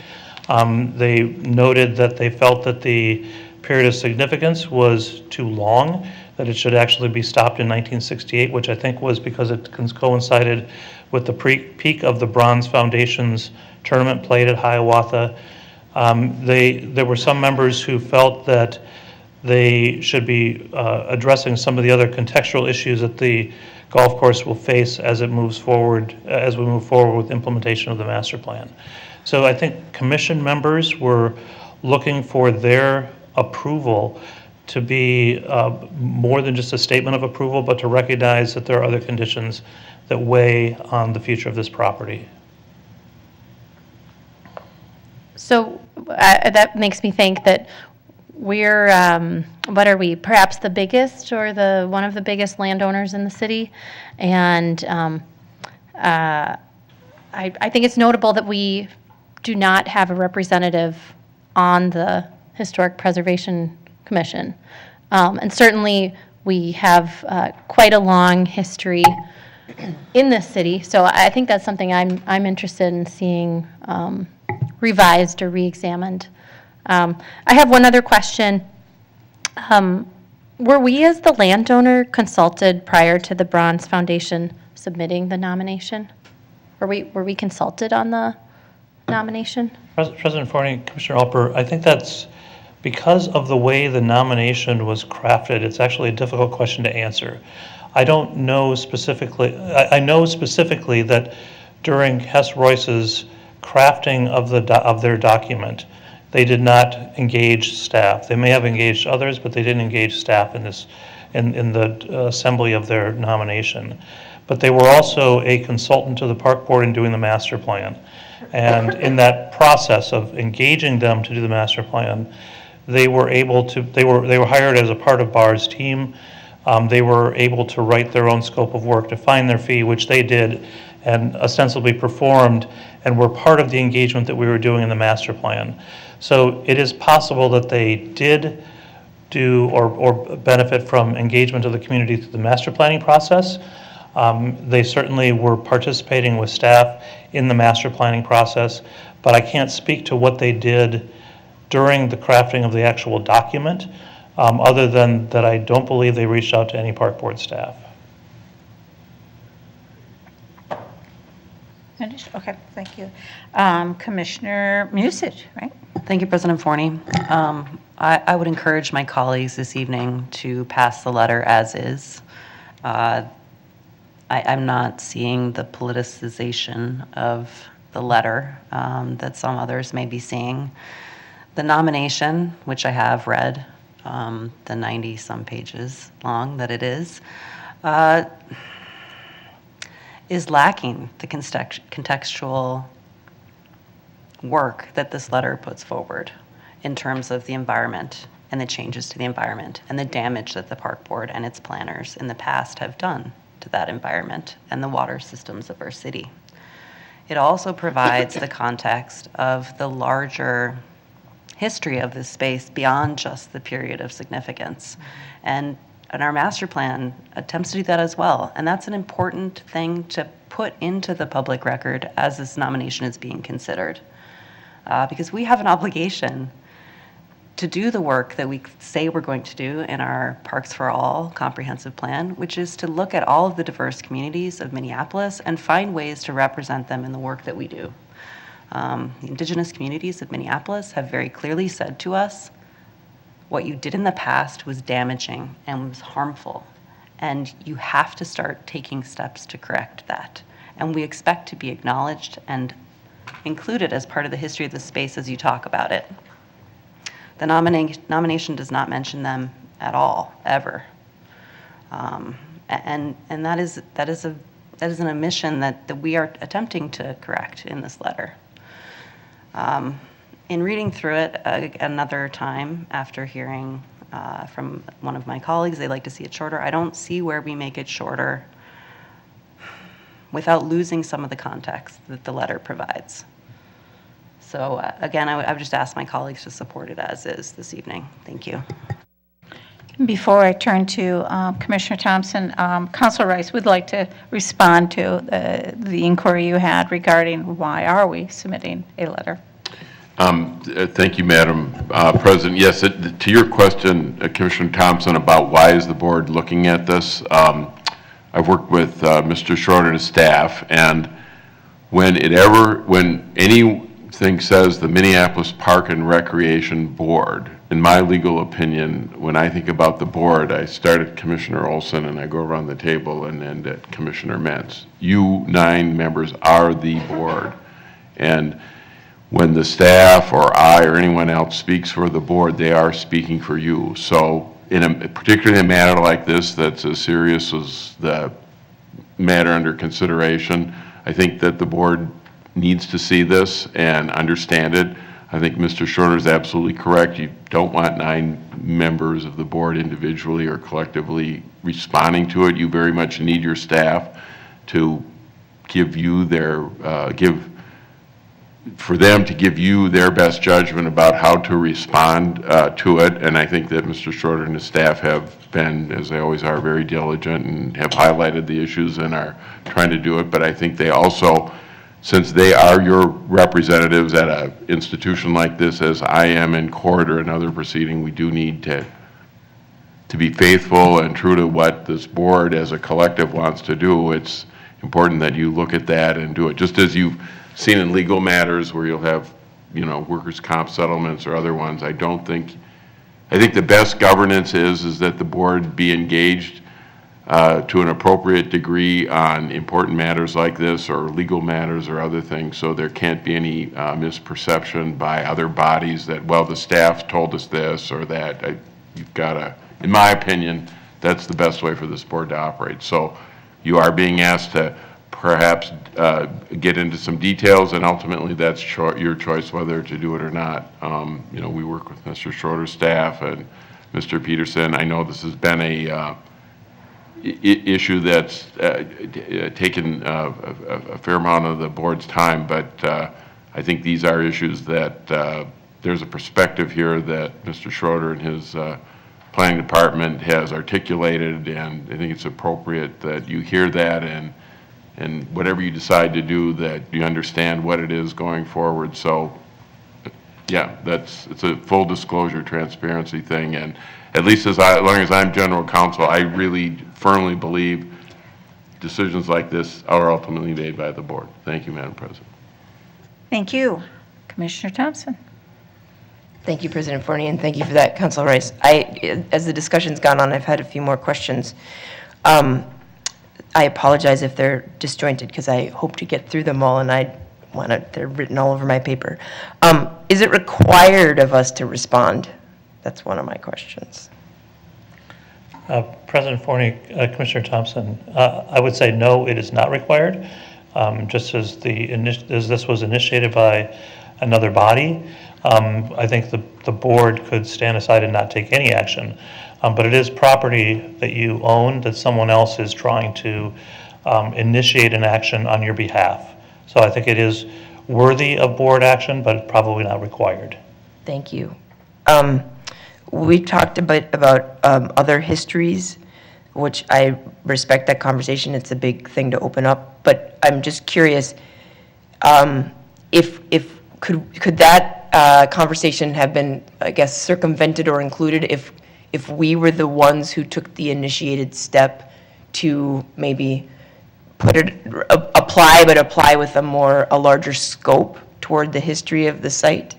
They noted that they felt that the period of significance was too long, that it should actually be stopped in 1968, which I think was because it coincided with the peak of the Bronze Foundation's tournament played at Hiawatha. There were some members who felt that they should be addressing some of the other contextual issues that the golf course will face as it moves forward, as we move forward with implementation of the master plan. So I think commission members were looking for their approval to be more than just a statement of approval, but to recognize that there are other conditions that weigh on the future of this property. So that makes me think that we're, what are we, perhaps the biggest or one of the biggest landowners in the city? And I think it's notable that we do not have a representative on the Historic Preservation Commission. And certainly we have quite a long history in this city. So I think that's something I'm interested in seeing revised or re-examined. I have one other question. Were we as the landowner consulted prior to the Bronze Foundation submitting the nomination? Were we consulted on the nomination? President Forney, Commissioner Alper, I think that's because of the way the nomination was crafted, it's actually a difficult question to answer. I don't know specifically, I know specifically that during Hess Royce's crafting of their document, they did not engage staff. They may have engaged others, but they didn't engage staff in the assembly of their nomination. But they were also a consultant to the park board in doing the master plan. And in that process of engaging them to do the master plan, they were hired as a part of Barr's team. They were able to write their own scope of work, define their fee, which they did and ostensibly performed, and were part of the engagement that we were doing in the master plan. So it is possible that they did do or benefit from engagement of the community through the master planning process. They certainly were participating with staff in the master planning process, but I can't speak to what they did during the crafting of the actual document, other than that I don't believe they reached out to any park board staff. Okay, thank you. Commissioner Musich, right? Thank you, President Forney. I would encourage my colleagues this evening to pass the letter as is. I'm not seeing the politicization of the letter that some others may be seeing. The nomination, which I have read, the 90-some pages long that it is lacking the contextual work that this letter puts forward in terms of the environment and the changes to the environment and the damage that the park board and its planners in the past have done to that environment and the water systems of our city. It also provides the context of the larger history of this space beyond just the period of significance. And our master plan attempts to do that as well. And that's an important thing to put into the public record as this nomination is being considered. Because we have an obligation to do the work that we say we're going to do in our Parks for All comprehensive plan, which is to look at all of the diverse communities of Minneapolis and find ways to represent them in the work that we do. The indigenous communities of Minneapolis have very clearly said to us, what you did in the past was damaging and was harmful, and you have to start taking steps to correct that. And we expect to be acknowledged and included as part of the history of the space as you talk about it. The nomination does not mention them at all, ever. And that is an omission that we are attempting to correct in this letter. In reading through it another time after hearing from one of my colleagues, they like to see it shorter. I don't see where we make it shorter without losing some of the context that the letter provides. So again, I would just ask my colleagues to support it as is this evening. Thank you. Before I turn to Commissioner Thompson, Councilor Rice would like to respond to the inquiry you had regarding why are we submitting a letter? Thank you, Madam President. Yes, to your question, Commissioner Thompson, about why is the board looking at this, I've worked with Mr. Schroeder and his staff, and when anything says the Minneapolis Park and Recreation Board, in my legal opinion, when I think about the board, I start at Commissioner Olson and I go around the table and end at Commissioner Mentz. You 9 members are the board. And when the staff or I or anyone else speaks for the board, they are speaking for you. So particularly in a matter like this that's as serious as the matter under consideration, I think that the board needs to see this and understand it. I think Mr. Schroeder is absolutely correct. You don't want 9 members of the board individually or collectively responding to it. You very much need your staff to give you for them to give you their best judgment about how to respond to it. And I think that Mr. Schroeder and his staff have been, as they always are, very diligent and have highlighted the issues and are trying to do it. But I think they also, since they are your representatives at an institution like this, as I am in court or another proceeding, we do need to be faithful and true to what this board as a collective wants to do. It's important that you look at that and do it. Just as you've seen in legal matters where you'll have, workers' comp settlements or other ones, I think the best governance is that the board be engaged to an appropriate degree on important matters like this or legal matters or other things, so there can't be any misperception by other bodies that, well, the staff told us this or that. You've got to, in my opinion, that's the best way for this board to operate. So you are being asked to perhaps get into some details, and ultimately that's your choice whether to do it or not. We work with Mr. Schroeder's staff and Mr. Peterson. I know this has been a issue that's taken a fair amount of the board's time, but I think these are issues that there's a perspective here that Mr. Schroeder and his planning department has articulated, and I think it's appropriate that you hear that and whatever you decide to do, that you understand what it is going forward. So yeah, it's a full disclosure, transparency thing, and at least as long as I'm general counsel, I really firmly believe decisions like this are ultimately made by the board. Thank you, Madam President. Thank you. Commissioner Thompson. Thank you, President Forney, and thank you for that, Councilor Rice. As the discussion's gone on, I've had a few more questions. I apologize if they're disjointed because I hope to get through them all, and they're written all over my paper. Is it required of us to respond? That's one of my questions. President Forney, Commissioner Thompson, I would say no, it is not required. Just as this was initiated by another body, I think the board could stand aside and not take any action. But it is property that you own that someone else is trying to initiate an action on your behalf. So I think it is worthy of board action, but probably not required. Thank you. We talked a bit about other histories, which I respect that conversation. It's a big thing to open up, but I'm just curious, could that conversation have been, I guess, circumvented or included if we were the ones who took the initiated step to maybe apply with a larger scope toward the history of the site?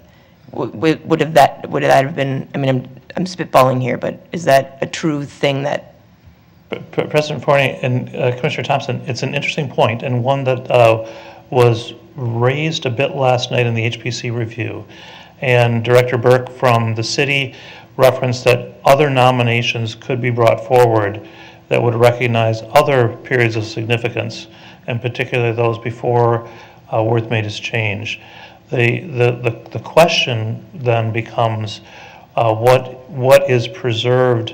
Would that have been, I mean, I'm spitballing here, but is that a true thing that? President Forney and Commissioner Thompson, it's an interesting point, and one that was raised a bit last night in the HPC review. And Director Burke from the city referenced that other nominations could be brought forward that would recognize other periods of significance, and particularly those before Worth made his change. The question then becomes what is preserved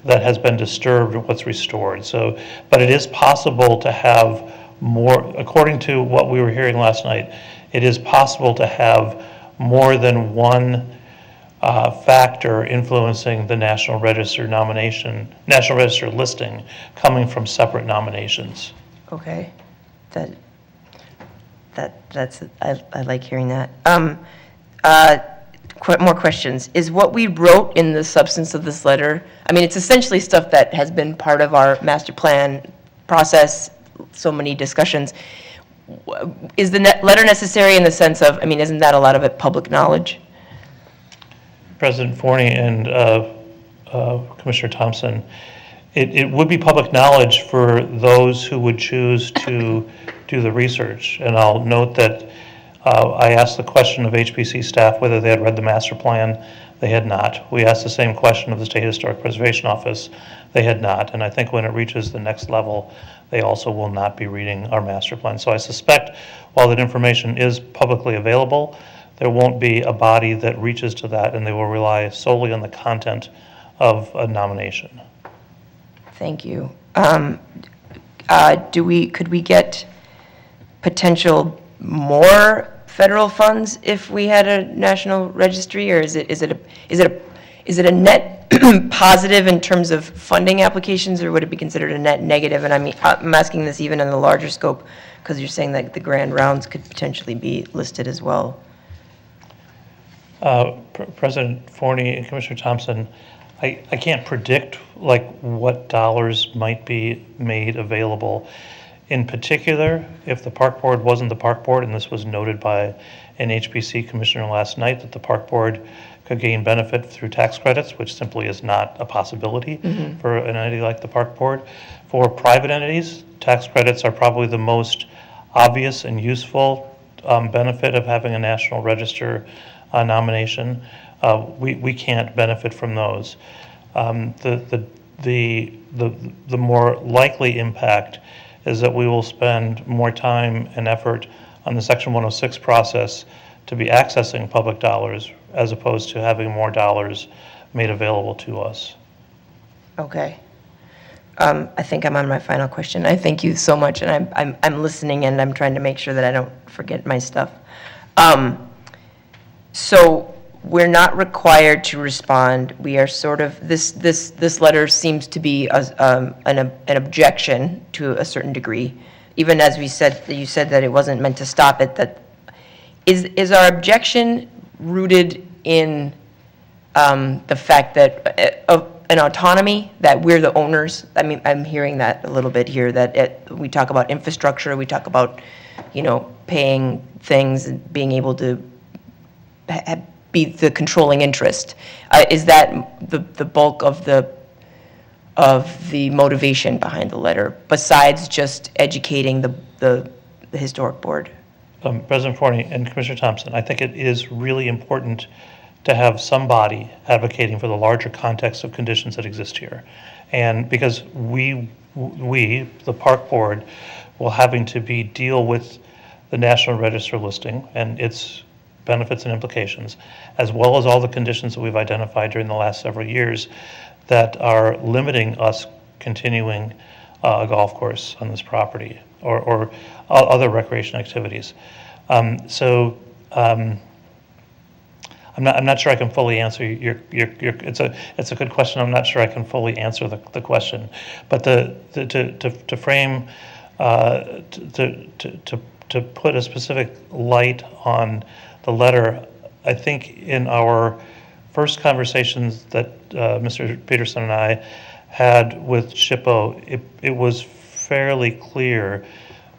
that has been disturbed and what's restored. So, but it is possible to have more, according to what we were hearing last night, it is possible to have more than one factor influencing the National Register National Register listing coming from separate nominations. Okay, I like hearing that. More questions. Is what we wrote in the substance of this letter, I mean, it's essentially stuff that has been part of our master plan process, so many discussions. Is the letter necessary in the sense of, I mean, isn't that a lot of it public knowledge? President Forney and Commissioner Thompson, it would be public knowledge for those who would choose to do the research. And I'll note that I asked the question of HPC staff whether they had read the master plan. They had not. We asked the same question of the State Historic Preservation Office. They had not. And I think when it reaches the next level, they also will not be reading our master plan. So I suspect while that information is publicly available, there won't be a body that reaches to that, and they will rely solely on the content of a nomination. Thank you. Could we get potential more federal funds if we had a national registry, or is it a net positive in terms of funding applications, or would it be considered a net negative? And I'm asking this even in the larger scope because you're saying that the grand rounds could potentially be listed as well. President Forney and Commissioner Thompson, I can't predict what dollars might be made available. In particular, if the park board wasn't the park board, and this was noted by an HPC commissioner last night, that the park board could gain benefit through tax credits, which simply is not a possibility for an entity like the park board. For private entities, tax credits are probably the most obvious and useful benefit of having a National Register nomination. We can't benefit from those. The more likely impact is that we will spend more time and effort on the Section 106 process to be accessing public dollars as opposed to having more dollars made available to us. Okay. I think I'm on my final question. I thank you so much, and I'm listening, and I'm trying to make sure that I don't forget my stuff. So we're not required to respond. We are sort of, this letter seems to be an objection to a certain degree. Even as you said that it wasn't meant to stop it, that is our objection rooted in the fact that of an autonomy, that we're the owners? I mean, I'm hearing that a little bit here, that we talk about infrastructure, we talk about, paying things and being able to be the controlling interest. Is that the bulk of the motivation behind the letter, besides just educating the historic board? President Forney and Commissioner Thompson, I think it is really important to have somebody advocating for the larger context of conditions that exist here. And because we, the park board, will having to deal with the National Register listing and its benefits and implications, as well as all the conditions that we've identified during the last several years that are limiting us continuing a golf course on this property or other recreation activities. I'm not sure I can fully answer your it's a good question. I'm not sure I can fully answer the question, but to frame to put a specific light on the letter, I think in our first conversations that Mr. Peterson and I had with SHPO, it was fairly clear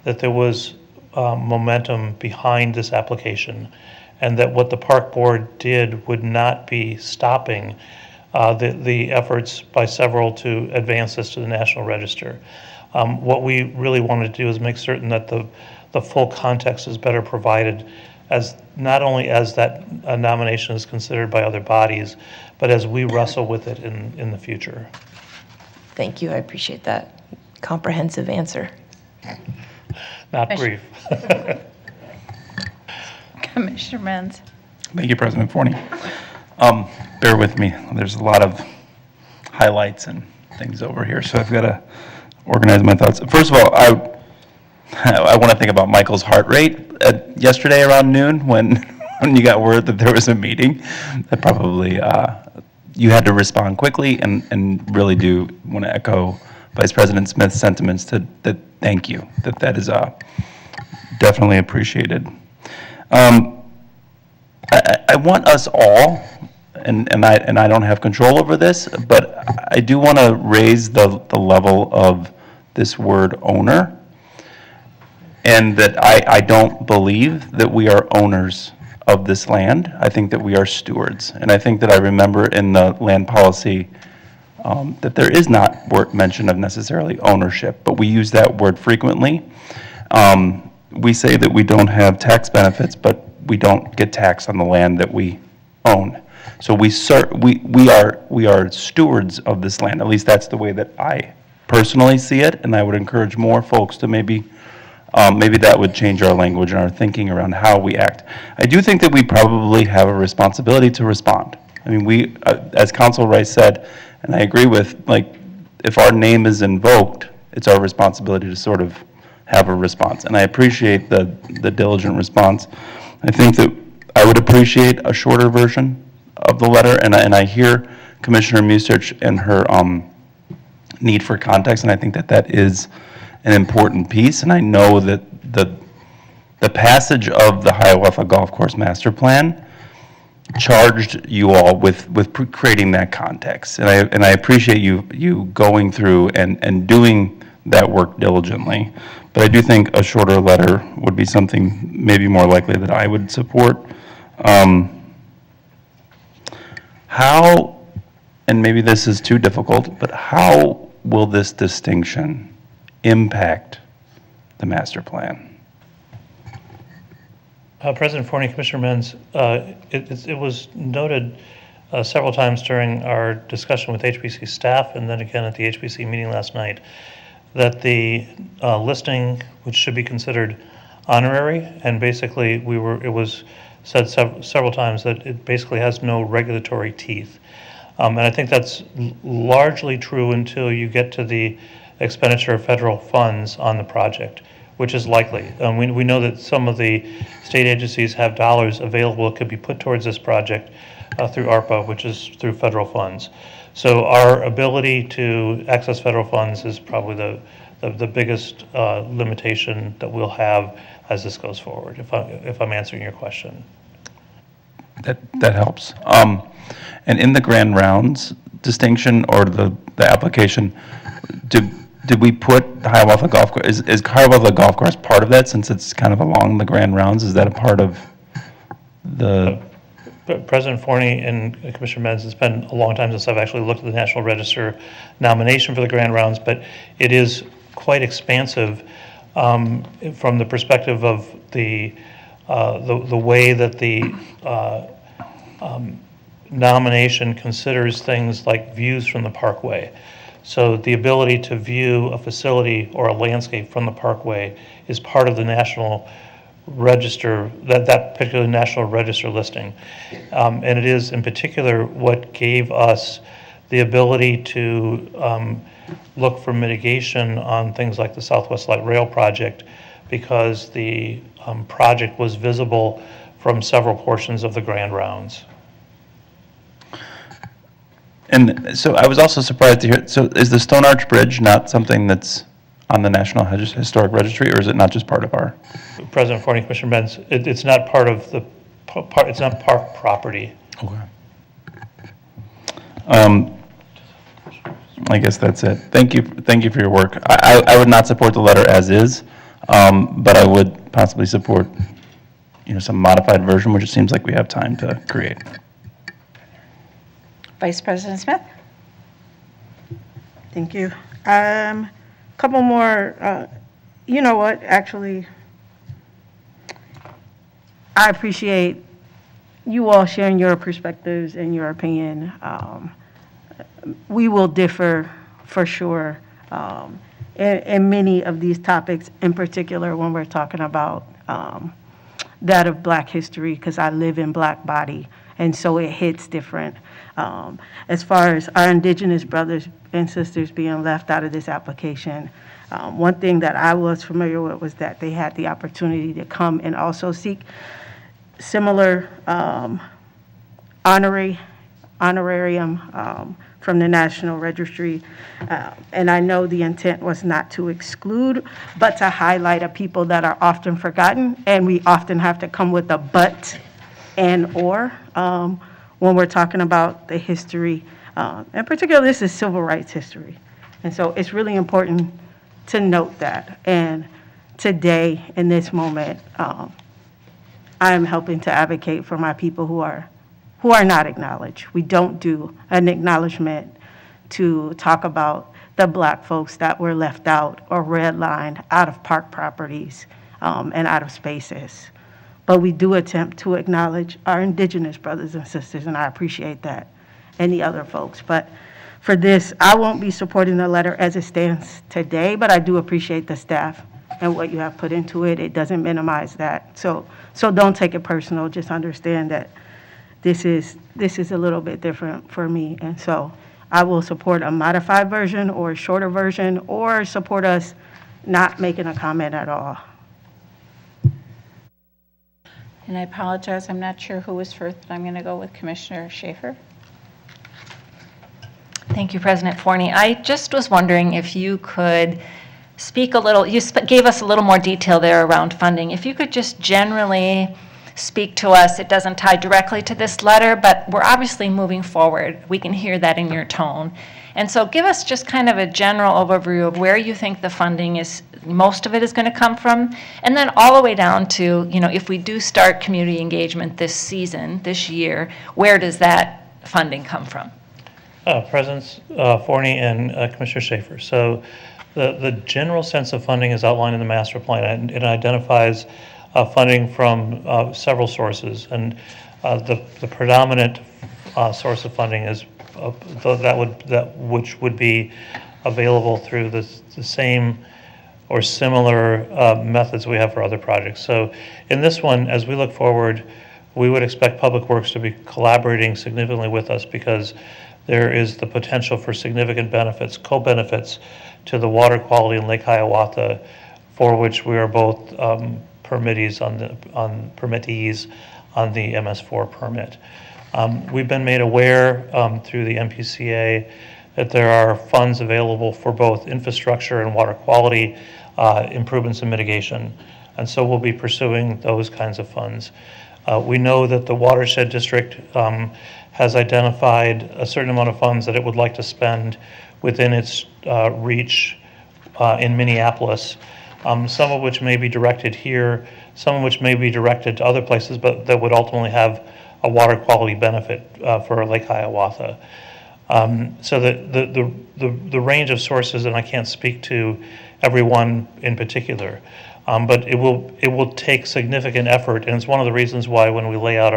that there was momentum behind this application, and that what the park board did would not be stopping the efforts by several to advance this to the National Register. What we really wanted to do is make certain that the full context is better provided, as not only as that nomination is considered by other bodies, but as we wrestle with it in the future. Thank you, I appreciate that comprehensive answer. Not brief. Commissioner Menz. Thank you, President Forney. Bear with me. There's a lot of highlights and things over here, so I've got to organize my thoughts. First of all, I want to think about Michael's heart rate yesterday around noon when when you got word that there was a meeting, that probably, you had to respond quickly, and really do want to echo Vice President Smith's sentiments that thank you, that is definitely appreciated. I want us all, and I don't have control over this, but I do want to raise the level of this word owner, and that I don't believe that we are owners of this land. I think that we are stewards. And I think that I remember in the land policy that there is not mention of necessarily ownership, but we use that word frequently. We say that we don't have tax benefits, but we don't get taxed on the land that we own. So we are stewards of this land. At least that's the way that I personally see it, and I would encourage more folks to maybe that would change our language and our thinking around how we act. I do think that we probably have a responsibility to respond. I mean, we, as Council Rice said, and I agree with, like, if our name is invoked, it's our responsibility to sort of have a response. And I appreciate the diligent response. I think that I would appreciate a shorter version of the letter, and I hear Commissioner Musich and her need for context, and I think that is an important piece. And I know that the passage of the Hiawatha Golf Course Master Plan charged you all with creating that context, and I appreciate you going through and doing that work diligently. But I do think a shorter letter would be something maybe more likely that I would support. How, and maybe this is too difficult, but how will this distinction impact the master plan? President Forney, Commissioner Menz, it was noted several times during our discussion with HPC staff, and then again at the HPC meeting last night, that the listing, which should be considered honorary, and basically it was said several times that it basically has no regulatory teeth. And I think that's largely true until you get to the expenditure of federal funds on the project, which is likely. We know that some of the state agencies have dollars available that could be put towards this project through ARPA, which is through federal funds. So our ability to access federal funds is probably the biggest limitation that we'll have as this goes forward, if I'm answering your question. That helps. And in the grand rounds distinction or the application, did we put the Hiawatha Golf Course, is Hiawatha Golf Course part of that, since it's kind of along the grand rounds? Is that a part of the? President Forney and Commissioner Menz, it's been a long time since I've actually looked at the National Register nomination for the grand rounds, but it is quite expansive from the perspective of the way that the nomination considers things like views from the parkway. So the ability to view a facility or a landscape from the parkway is part of the National Register, that particular National Register listing. And it is in particular what gave us the ability to look for mitigation on things like the Southwest Light Rail project, because the project was visible from several portions of the grand rounds. And so I was also surprised to hear, so is the Stone Arch Bridge not something that's on the National Historic Registry, or is it not just part of our? President Forney, Commissioner Benz, it's not part of the, it's not park property. Okay. I guess that's it. Thank you for your work. I would not support the letter as is, but I would possibly support, some modified version, which it seems like we have time to create. Vice President Smith? Thank you. Couple more, you know what, actually, I appreciate you all sharing your perspectives and your opinion. We will differ for sure in many of these topics, in particular when we're talking about that of Black history, because I live in Black body, and so it hits different. As far as our Indigenous brothers and sisters being left out of this application, one thing that I was familiar with was that they had the opportunity to come and also seek similar honorarium from the National Registry. And I know the intent was not to exclude, but to highlight a people that are often forgotten, and we often have to come with a but and or when we're talking about the history. In particular, this is civil rights history. And so it's really important to note that. And today, in this moment, I am helping to advocate for my people who are not acknowledged. We don't do an acknowledgement to talk about the Black folks that were left out or redlined out of park properties and out of spaces. But we do attempt to acknowledge our Indigenous brothers and sisters, and I appreciate that, and the other folks. But for this, I won't be supporting the letter as it stands today, but I do appreciate the staff and what you have put into it. It doesn't minimize that. So don't take it personal. Just understand that this is a little bit different for me. And so I will support a modified version or a shorter version, or support us not making a comment at all. And I apologize, I'm not sure who was first, but I'm going to go with Commissioner Schaefer. Thank you, President Forney. I just was wondering if you could speak a little, you gave us a little more detail there around funding. If you could just generally speak to us, it doesn't tie directly to this letter, but we're obviously moving forward. We can hear that in your tone. And so give us just kind of a general overview of where you think the funding is, most of it is going to come from, and then all the way down to, you know, if we do start community engagement this season, this year, where does that funding come from? Presidents Forney and Commissioner Schaefer. So the general sense of funding is outlined in the master plan, and it identifies funding from several sources, and the predominant source of funding is which would be available through the same or similar methods we have for other projects. So in this one, as we look forward, we would expect Public Works to be collaborating significantly with us, because there is the potential for significant benefits, co-benefits to the water quality in Lake Hiawatha, for which we are both permittees on the MS4 permit. We've been made aware through the MPCA that there are funds available for both infrastructure and water quality improvements and mitigation, and so we'll be pursuing those kinds of funds. We know that the watershed district has identified a certain amount of funds that it would like to spend within its reach in Minneapolis, some of which may be directed here, some of which may be directed to other places, but that would ultimately have a water quality benefit for Lake Hiawatha. So the range of sources, and I can't speak to every one in particular, but it will take significant effort, and it's one of the reasons why when we lay out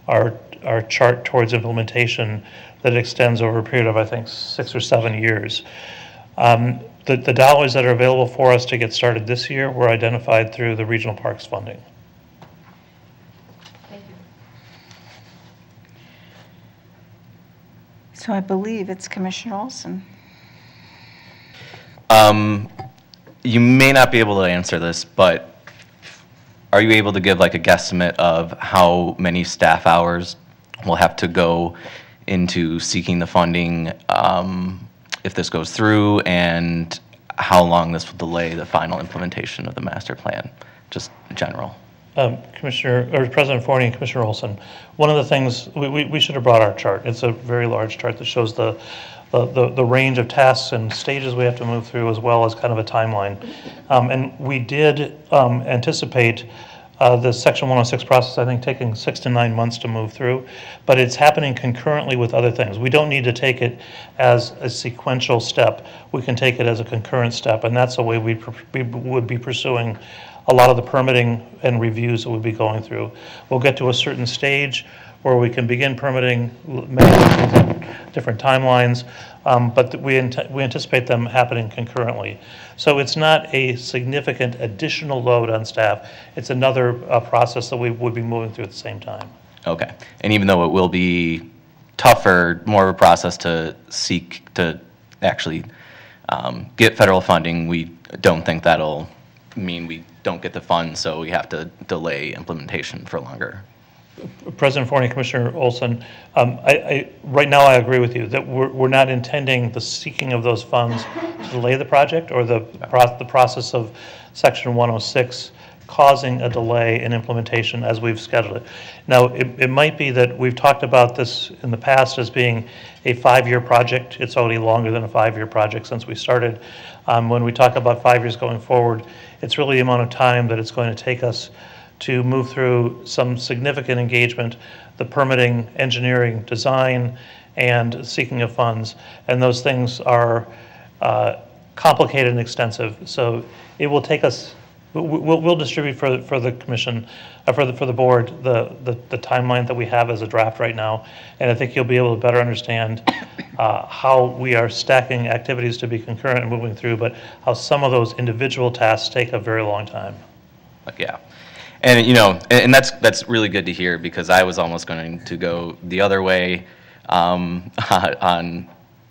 our chart towards implementation, that extends over a period of, I think, 6 or 7 years. The dollars that are available for us to get started this year were identified through the regional parks funding. Thank you. So I believe it's Commissioner Olson. You may not be able to answer this, but are you able to give like a guesstimate of how many staff hours will have to go into seeking the funding if this goes through, and how long this will delay the final implementation of the master plan, just general? President Forney and Commissioner Olson, one of the things, we should have brought our chart. It's a very large chart that shows the range of tasks and stages we have to move through, as well as kind of a timeline. And we did anticipate the Section 106 process, I think, taking 6 to 9 months to move through, but it's happening concurrently with other things. We don't need to take it as a sequential step. We can take it as a concurrent step, and that's the way we would be pursuing a lot of the permitting and reviews that we'll be going through. We'll get to a certain stage where we can begin permitting different timelines, but we anticipate them happening concurrently. So it's not a significant additional load on staff. It's another process that we would be moving through at the same time. Okay. And even though it will be tougher, more of a process to seek to actually get federal funding, we don't think that'll mean we don't get the funds, so we have to delay implementation for longer. President Forney, Commissioner Olson, right now I agree with you that we're not intending the seeking of those funds to delay the project or the process of Section 106 causing a delay in implementation as we've scheduled it. Now, it might be that we've talked about this in the past as being a 5-year project. It's already longer than a 5-year project since we started. When we talk about 5 years going forward, it's really the amount of time that it's going to take us to move through some significant engagement, the permitting, engineering, design, and seeking of funds. And those things are complicated and extensive. So it will take us, we'll distribute for the commission, for the board, the timeline that we have as a draft right now. And I think you'll be able to better understand how we are stacking activities to be concurrent and moving through, but how some of those individual tasks take a very long time. Yeah. And, you know, and that's really good to hear, because I was almost going to go the other way on,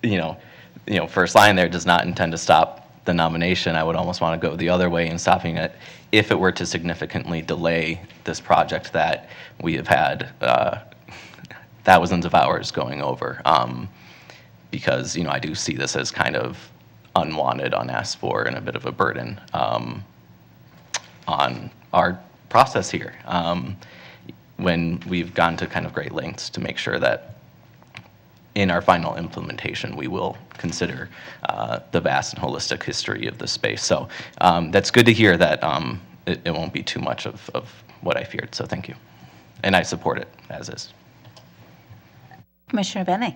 you know, first line there does not intend to stop the nomination. I would almost want to go the other way in stopping it if it were to significantly delay this project that we have had thousands of hours going over. Because, you know, I do see this as kind of unwanted, unasked for, and a bit of a burden on our process here, when we've gone to kind of great lengths to make sure that in our final implementation we will consider the vast and holistic history of the space. So that's good to hear that it won't be too much of what I feared, so thank you. And I support it as is. Commissioner Bennett.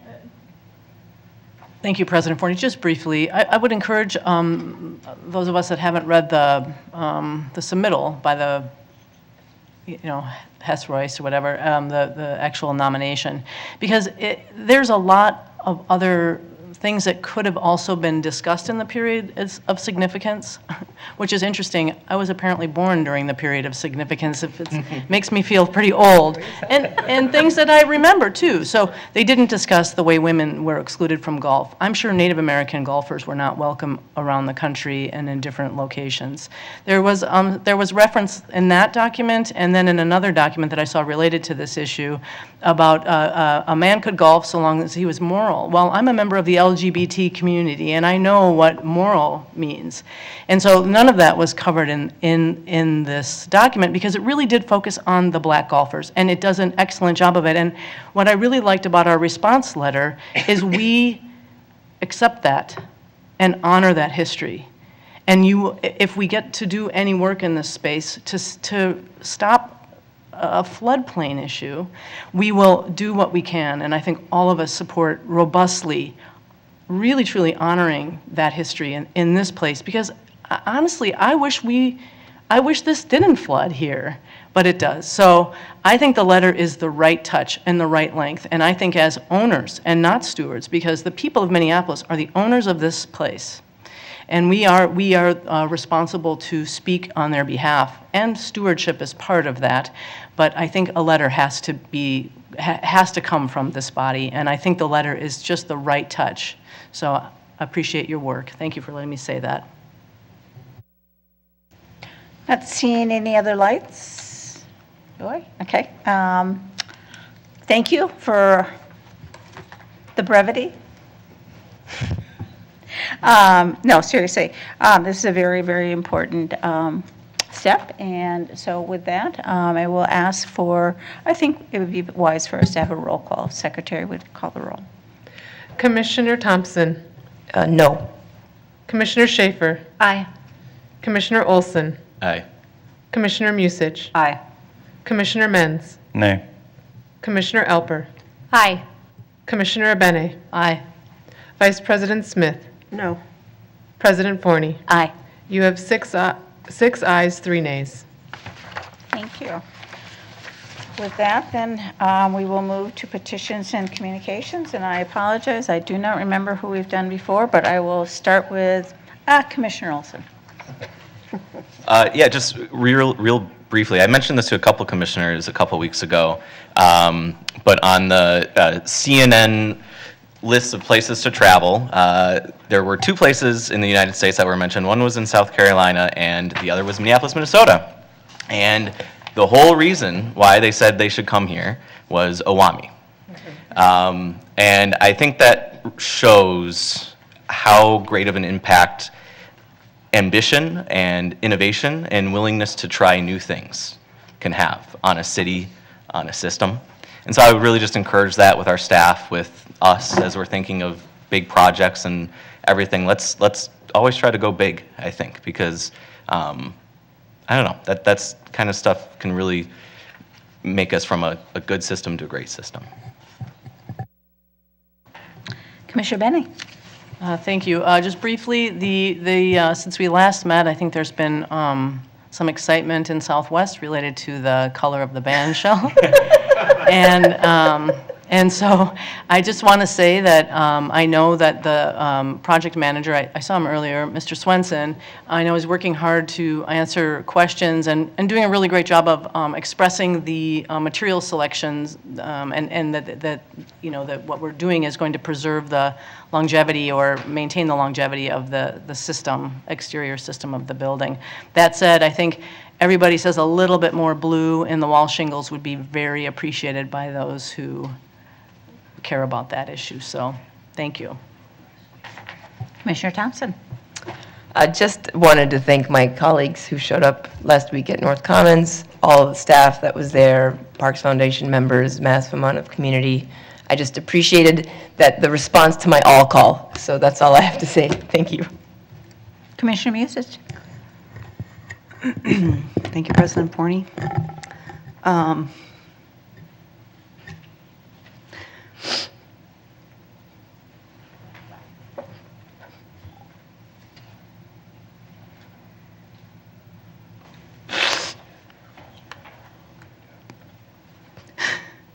Thank you, President Forney. Just briefly, I would encourage those of us that haven't read the submittal by the, you know, Hess Royce or whatever, the actual nomination, because there's a lot of other things that could have also been discussed in the period of significance, which is interesting. I was apparently born during the period of significance, if it makes me feel pretty old, and things that I remember too. So they didn't discuss the way women were excluded from golf. I'm sure Native American golfers were not welcome around the country and in different locations. There was reference in that document, and then in another document that I saw related to this issue about a man could golf so long as he was moral. Well, I'm a member of the LGBT community, and I know what moral means. And so none of that was covered in this document, because it really did focus on the black golfers, and it does an excellent job of it. And what I really liked about our response letter is we accept that and honor that history. And if we get to do any work in this space to stop a floodplain issue, we will do what we can. And I think all of us support robustly, really truly honoring that history in this place, because honestly, I wish this didn't flood here, but it does. So I think the letter is the right touch and the right length. And I think as owners and not stewards, because the people of Minneapolis are the owners of this place, and we are responsible to speak on their behalf, and stewardship is part of that. But I think a letter has to come from this body, and I think the letter is just the right touch. So I appreciate your work. Thank you for letting me say that. Not seeing any other lights? Okay. Thank you for the brevity. No, seriously, this is a very, very important step, and so with that, I will ask for, I think it would be wise for us to have a roll call. Secretary would call the roll. Commissioner Thompson. No. Commissioner Schaefer. Aye. Commissioner Olson. Aye. Commissioner Musich. Aye. Commissioner Menz. Nay. Commissioner Elper. Aye. Commissioner Abene. Aye. Vice President Smith. No. President Forney. Aye. You have six ayes, 3 nays. Thank you. With that, then, we will move to petitions and communications, and I apologize, I do not remember who we've done before, but I will start with Commissioner Olson. Yeah, just real briefly, I mentioned this to a couple commissioners a couple weeks ago, but on the CNN lists of places to travel. There were 2 places in the United States that were mentioned. One was in South Carolina, and the other was Minneapolis, Minnesota. And the whole reason why they said they should come here was Owami. And I think that shows how great of an impact ambition and innovation and willingness to try new things can have on a city, on a system. And so I would really just encourage that with our staff, with us, as we're thinking of big projects and everything. Let's always try to go big, I think, because I don't know, that's kind of stuff can really make us from a good system to a great system. Commissioner Benny. Thank you. Just briefly, since we last met, I think there's been some excitement in Southwest related to the color of the band shell. And so I just want to say that I know that the project manager, I saw him earlier, Mr. Swenson, I know is working hard to answer questions and doing a really great job of expressing the material selections and that you know, that what we're doing is going to preserve the longevity or maintain the longevity of the system, exterior system of the building. That said, I think everybody says a little bit more blue in the wall shingles would be very appreciated by those who care about that issue. So thank you. Commissioner Thompson. I just wanted to thank my colleagues who showed up last week at North Commons, all of the staff that was there, Parks Foundation members, massive amount of community. I just appreciated that the response to my all call. So that's all I have to say. Thank you. Commissioner Musich. Thank you, President Forney.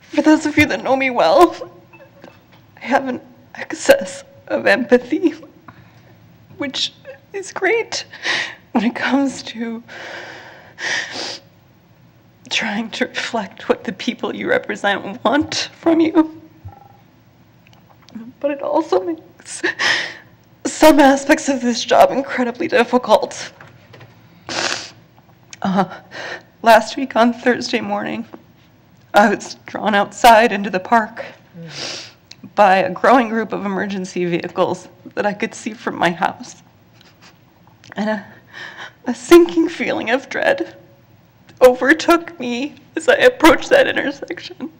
For those of you that know me well, I have an excess of empathy, which is great when it comes to trying to reflect what the people you represent want from you. But it also makes some aspects of this job incredibly difficult. Last week on Thursday morning, I was drawn outside into the park by a growing group of emergency vehicles that I could see from my house. And a sinking feeling of dread overtook me as I approached that intersection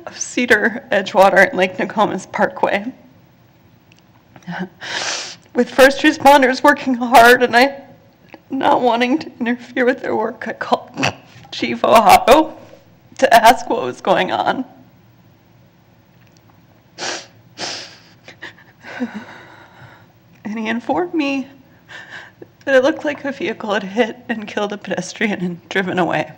of Cedar, Edgewater, and Lake Nokomis Parkway. With first responders working hard and I not wanting to interfere with their work, I called Chief Ohio to ask what was going on. And he informed me that it looked like a vehicle had hit and killed a pedestrian and driven away.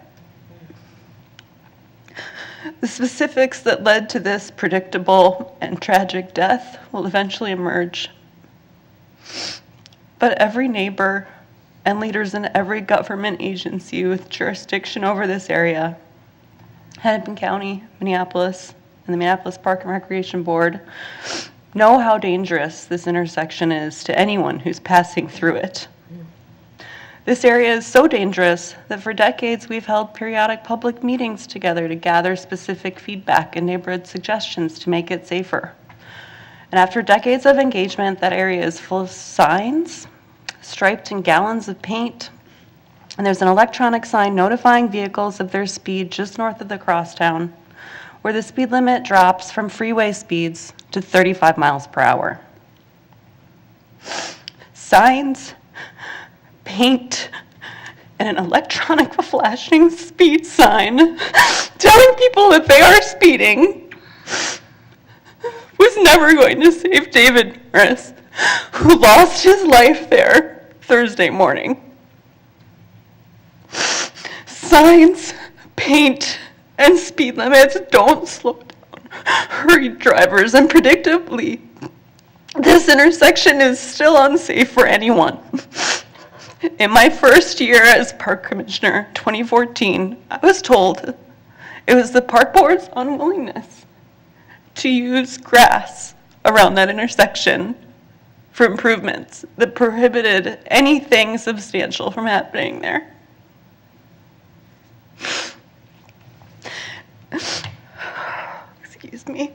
The specifics that led to this predictable and tragic death will eventually emerge. But every neighbor and leaders in every government agency with jurisdiction over this area, Hennepin County, Minneapolis, and the Minneapolis Park and Recreation Board, know how dangerous this intersection is to anyone who's passing through it. This area is so dangerous that for decades we've held periodic public meetings together to gather specific feedback and neighborhood suggestions to make it safer. And after decades of engagement, that area is full of signs, striped in gallons of paint, and there's an electronic sign notifying vehicles of their speed just north of the crosstown, where the speed limit drops from freeway speeds to 35 miles per hour. Signs, paint, and an electronic flashing speed sign telling people that they are speeding was never going to save David Norris, who lost his life there Thursday morning. Signs, paint, and speed limits don't slow down hurried drivers, and predictably, this intersection is still unsafe for anyone. In my first year as park commissioner, 2014, I was told it was the park board's unwillingness to use grass around that intersection for improvements that prohibited anything substantial from happening there. Excuse me.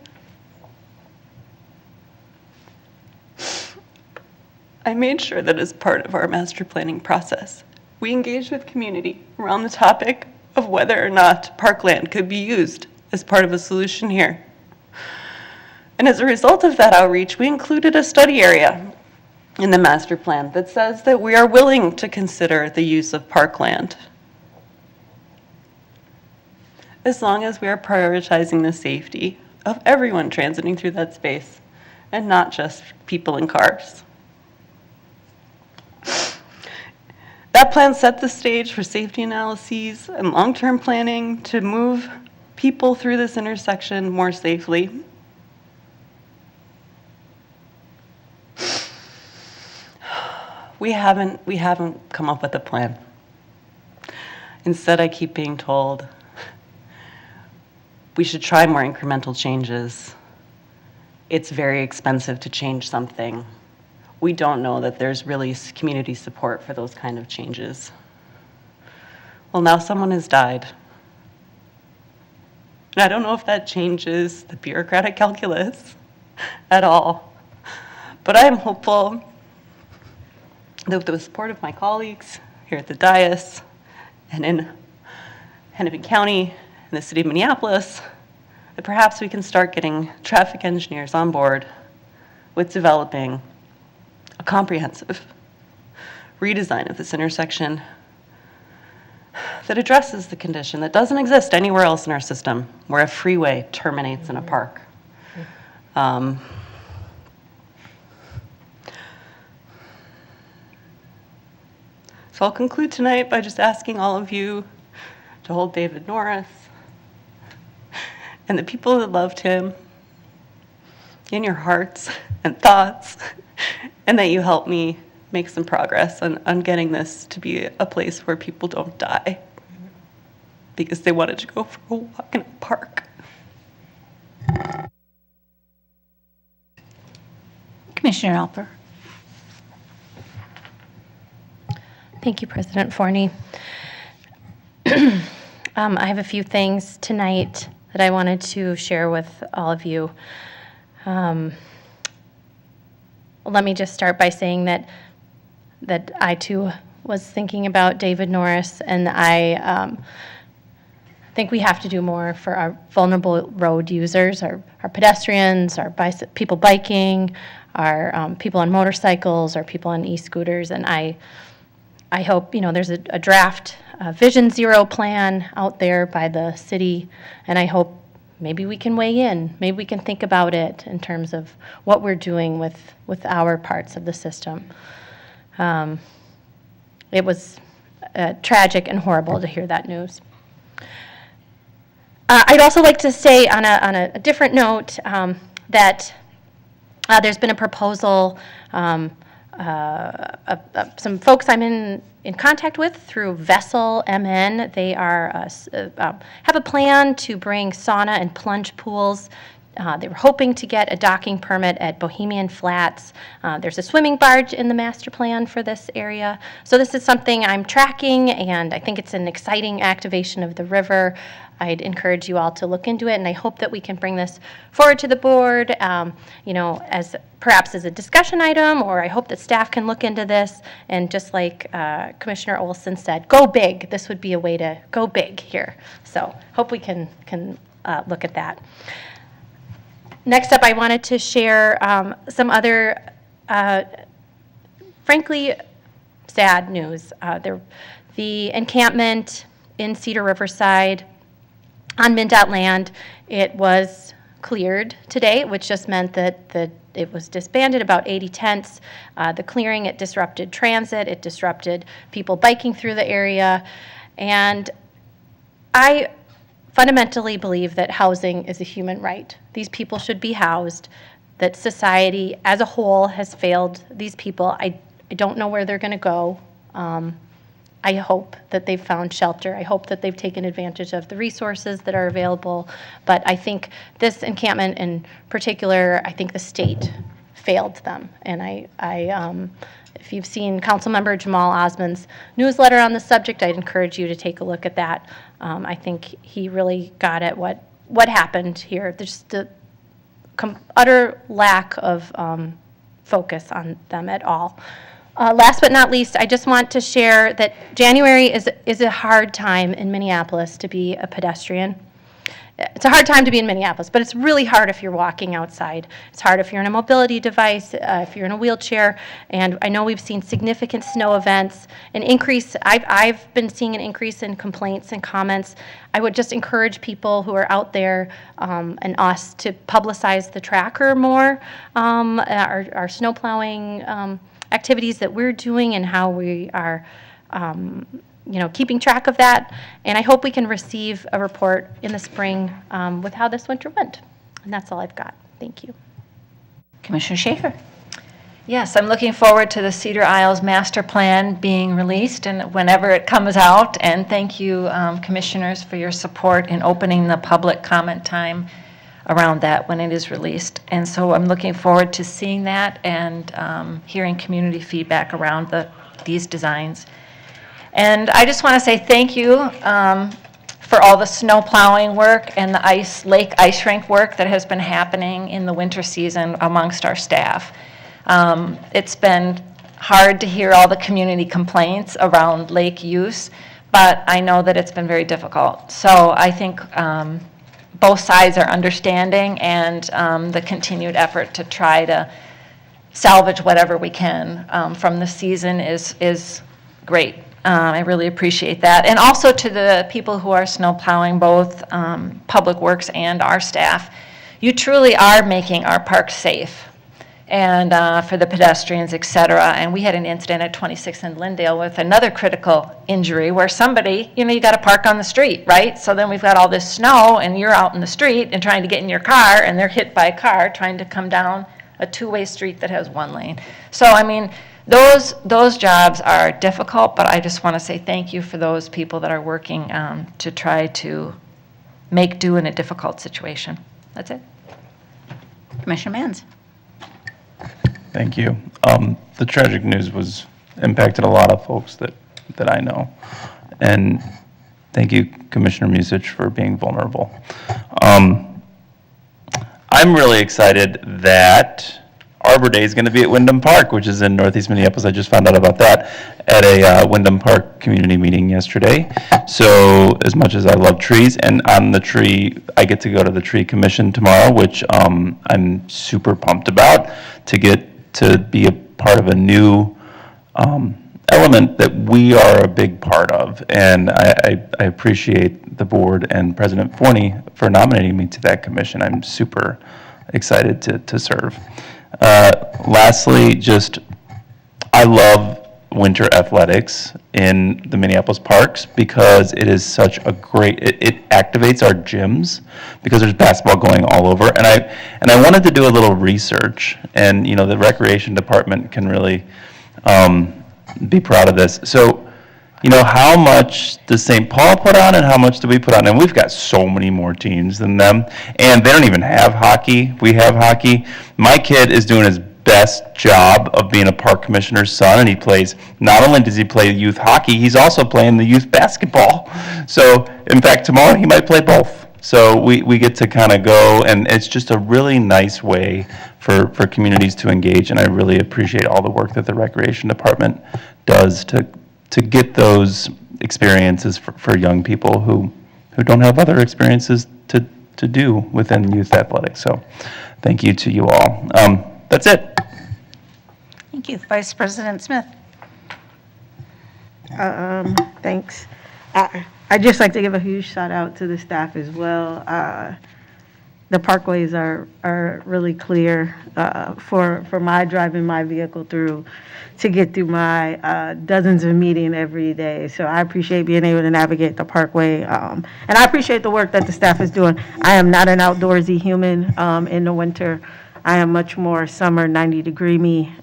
I made sure that as part of our master planning process, we engaged with community around the topic of whether or not parkland could be used as part of a solution here. And as a result of that outreach, we included a study area in the master plan that says that we are willing to consider the use of parkland, as long as we are prioritizing the safety of everyone transiting through that space and not just people in cars. That plan set the stage for safety analyses and long-term planning to move people through this intersection more safely. We haven't come up with a plan. Instead, I keep being told we should try more incremental changes. It's very expensive to change something. We don't know that there's really community support for those kind of changes. Well, now someone has died. And I don't know if that changes the bureaucratic calculus at all. But I am hopeful that with the support of my colleagues here at the dais and in Hennepin County and the city of Minneapolis, that perhaps we can start getting traffic engineers on board with developing a comprehensive redesign of this intersection that addresses the condition that doesn't exist anywhere else in our system, where a freeway terminates in a park. So I'll conclude tonight by just asking all of you to hold David Norris and the people that loved him in your hearts and thoughts, and that you help me make some progress on getting this to be a place where people don't die because they wanted to go for a walk in a park. Commissioner Alper. Thank you, President Forney. I have a few things tonight that I wanted to share with all of you. Let me just start by saying that I too was thinking about David Norris, and I think we have to do more for our vulnerable road users, our pedestrians, our people biking, our people on motorcycles, our people on e-scooters, and I hope, there's a draft Vision Zero plan out there by the city, and I hope maybe we can weigh in. Maybe we can think about it in terms of what we're doing with our parts of the system. It was tragic and horrible to hear that news. I'd also like to say on a different note that there's been a proposal, some folks I'm in contact with through Vessel MN. They have a plan to bring sauna and plunge pools. They were hoping to get a docking permit at Bohemian Flats. There's a swimming barge in the master plan for this area. So this is something I'm tracking, and I think it's an exciting activation of the river. I'd encourage you all to look into it, and I hope that we can bring this forward to the board, as perhaps as a discussion item, or I hope that staff can look into this. And just like Commissioner Olson said, go big. This would be a way to go big here. So hope we can look at that. Next up, I wanted to share some other, frankly, sad news. The encampment in Cedar Riverside on MnDOT land, it was cleared today, which just meant that it was disbanded, about 80 tents. The clearing, it disrupted transit, it disrupted people biking through the area, and I fundamentally believe that housing is a human right. These people should be housed, that society as a whole has failed these people. I don't know where they're going to go. I hope that they've found shelter. I hope that they've taken advantage of the resources that are available. But I think this encampment in particular, I think the state failed them. And if you've seen Councilmember Jamal Osman's newsletter on the subject, I'd encourage you to take a look at that. I think he really got at what happened here. There's the utter lack of focus on them at all. Last but not least, I just want to share that January is a hard time in Minneapolis to be a pedestrian. It's a hard time to be in Minneapolis, but it's really hard if you're walking outside. It's hard if you're in a mobility device, if you're in a wheelchair. And I know we've seen significant snow events, an increase. I've been seeing an increase in complaints and comments. I would just encourage people who are out there and us to publicize the tracker more, our snow plowing activities that we're doing and how we are keeping track of that. And I hope we can receive a report in the spring with how this winter went. And that's all I've got. Thank you. Commissioner Schaefer. Yes, I'm looking forward to the Cedar Isles Master Plan being released and whenever it comes out. And thank you, commissioners, for your support in opening the public comment time around that when it is released. And so I'm looking forward to seeing that and hearing community feedback around these designs. And I just want to say thank you for all the snow plowing work and the lake ice rink work that has been happening in the winter season amongst our staff. It's been hard to hear all the community complaints around lake use, but I know that it's been very difficult. So I think both sides are understanding, and the continued effort to try to salvage whatever we can from the season is great. I really appreciate that. And also to the people who are snow plowing, both Public Works and our staff, you truly are making our parks safe and for the pedestrians, et cetera. And we had an incident at 26th and Lindale with another critical injury where somebody, you got to park on the street, right? So then we've got all this snow and you're out in the street and trying to get in your car and they're hit by a car trying to come down a two-way street that has one lane. So, I mean, those jobs are difficult, but I just want to say thank you for those people that are working to try to make do in a difficult situation. That's it. Commissioner Mans. Thank you. The tragic news was impacted a lot of folks that I know. And thank you, Commissioner Musich, for being vulnerable. I'm really excited that Arbor Day is going to be at Wyndham Park, which is in Northeast Minneapolis. I just found out about that at a Wyndham Park community meeting yesterday. So as much as I love trees, and on the tree, I get to go to the tree commission tomorrow, which I'm super pumped about, to get to be a part of a new element that we are a big part of. And I appreciate the board and President Forney for nominating me to that commission. I'm super excited to serve. Lastly, I love winter athletics in the Minneapolis parks because it is such a it activates our gyms because there's basketball going all over. And I wanted to do a little research, and the recreation department can really be proud of this. So, how much does St. Paul put on and how much do we put on? And we've got so many more teams than them. And they don't even have hockey. We have hockey. My kid is doing his best job of being a park commissioner's son, and he plays, not only does he play youth hockey, he's also playing the youth basketball. So, in fact, tomorrow he might play both. So we get to kind of go, and it's just a really nice way for communities to engage, and I really appreciate all the work that the Recreation Department does to get those experiences for young people who don't have other experiences to do within youth athletics. So thank you to you all. That's it. Thank you. Vice President Smith. Thanks. I'd just like to give a huge shout out to the staff as well. The parkways are really clear for my driving my vehicle through to get through my dozens of meetings every day. So I appreciate being able to navigate the parkway. And I appreciate the work that the staff is doing. I am not an outdoorsy human in the winter. I am much more summer, 90-degree me.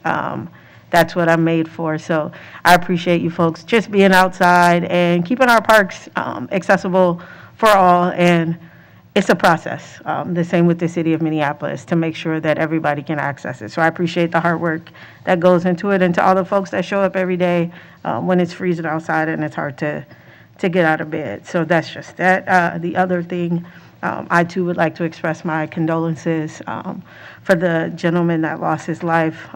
that's what I'm made for. So I appreciate you folks just being outside and keeping our parks accessible for all. And it's a process, the same with the city of Minneapolis, to make sure that everybody can access it. So I appreciate the hard work that goes into it, and to all the folks that show up every day when it's freezing outside and it's hard to get out of bed. So that's just that. The other thing, I too would like to express my condolences for the gentleman that lost his life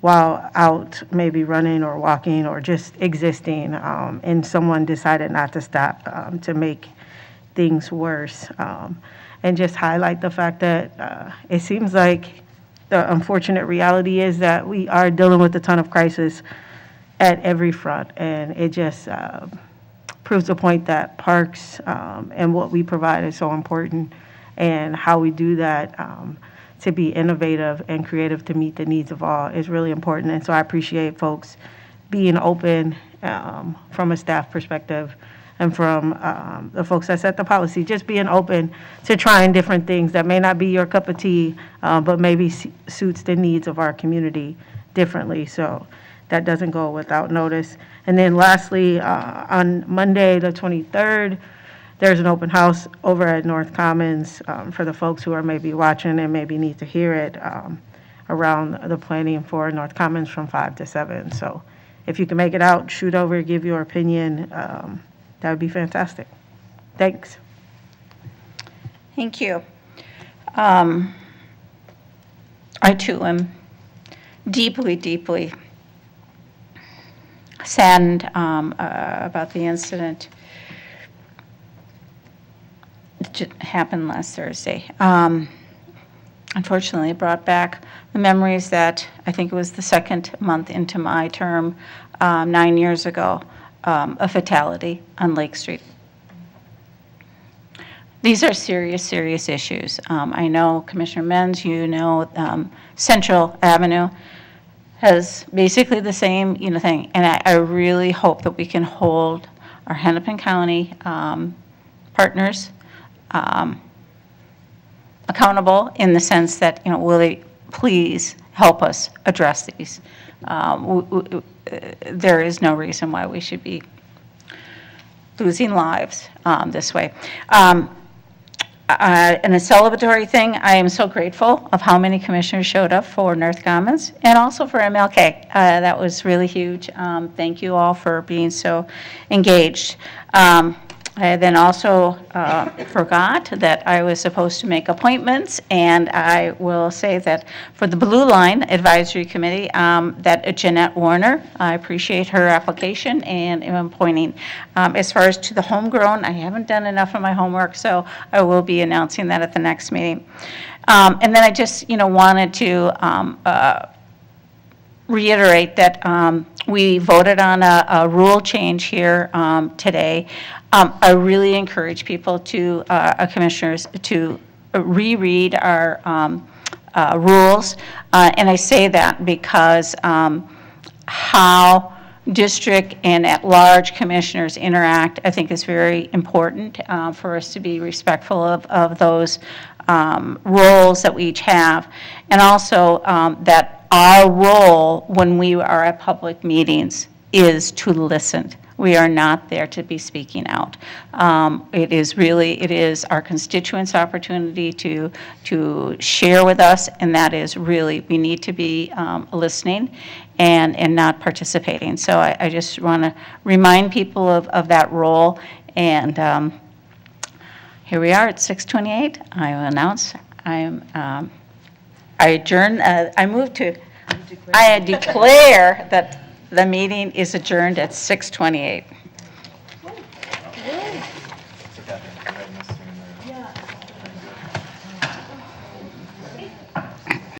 while out maybe running or walking or just existing, and someone decided not to stop to make things worse, and just highlight the fact that it seems like the unfortunate reality is that we are dealing with a ton of crisis at every front, and it just proves the point that parks and what we provide is so important, and how we do that to be innovative and creative to meet the needs of all is really important. And so I appreciate folks being open from a staff perspective, and from the folks that set the policy, just being open to trying different things that may not be your cup of tea, but maybe suits the needs of our community differently. So that doesn't go without notice. And then lastly, on Monday, the 23rd, there's an open house over at North Commons for the folks who are maybe watching and maybe need to hear it, around the planning for North Commons from 5 to 7. So if you can make it out, shoot over, give your opinion. That would be fantastic. Thanks. Thank you. I too am deeply, deeply saddened about the incident that happened last Thursday. Unfortunately, it brought back the memories that I think it was the second month into my term 9 years ago, a fatality on Lake Street. These are serious, serious issues. I know Commissioner Menz, you know, Central Avenue has basically the same, thing. And I really hope that we can hold our Hennepin County partners accountable, in the sense that, will they please help us address these. There is no reason why we should be losing lives this way. And a celebratory thing, I am so grateful of how many commissioners showed up for North Commons and also for MLK. That was really huge. Thank you all for being so engaged. I then also forgot that I was supposed to make appointments, and I will say that for the Blue Line Advisory Committee, that Jeanette Warner, I appreciate her application and am appointing. As far as to the homegrown, I haven't done enough of my homework, so I will be announcing that at the next meeting. And then I just, wanted to reiterate that we voted on a rule change here today. I really encourage people to, commissioners, to reread our rules. And I say that because how district and at-large commissioners interact, I think, is very important for us to be respectful of those roles that we each have. And also that our role when we are at public meetings is to listen. We are not there to be speaking out. It is our constituents' opportunity to share with us, and that is really, we need to be listening and not participating. So I just want to remind people of that role. And here we are at 6:28. I will announce I adjourn. I declare that the meeting is adjourned at 6:28.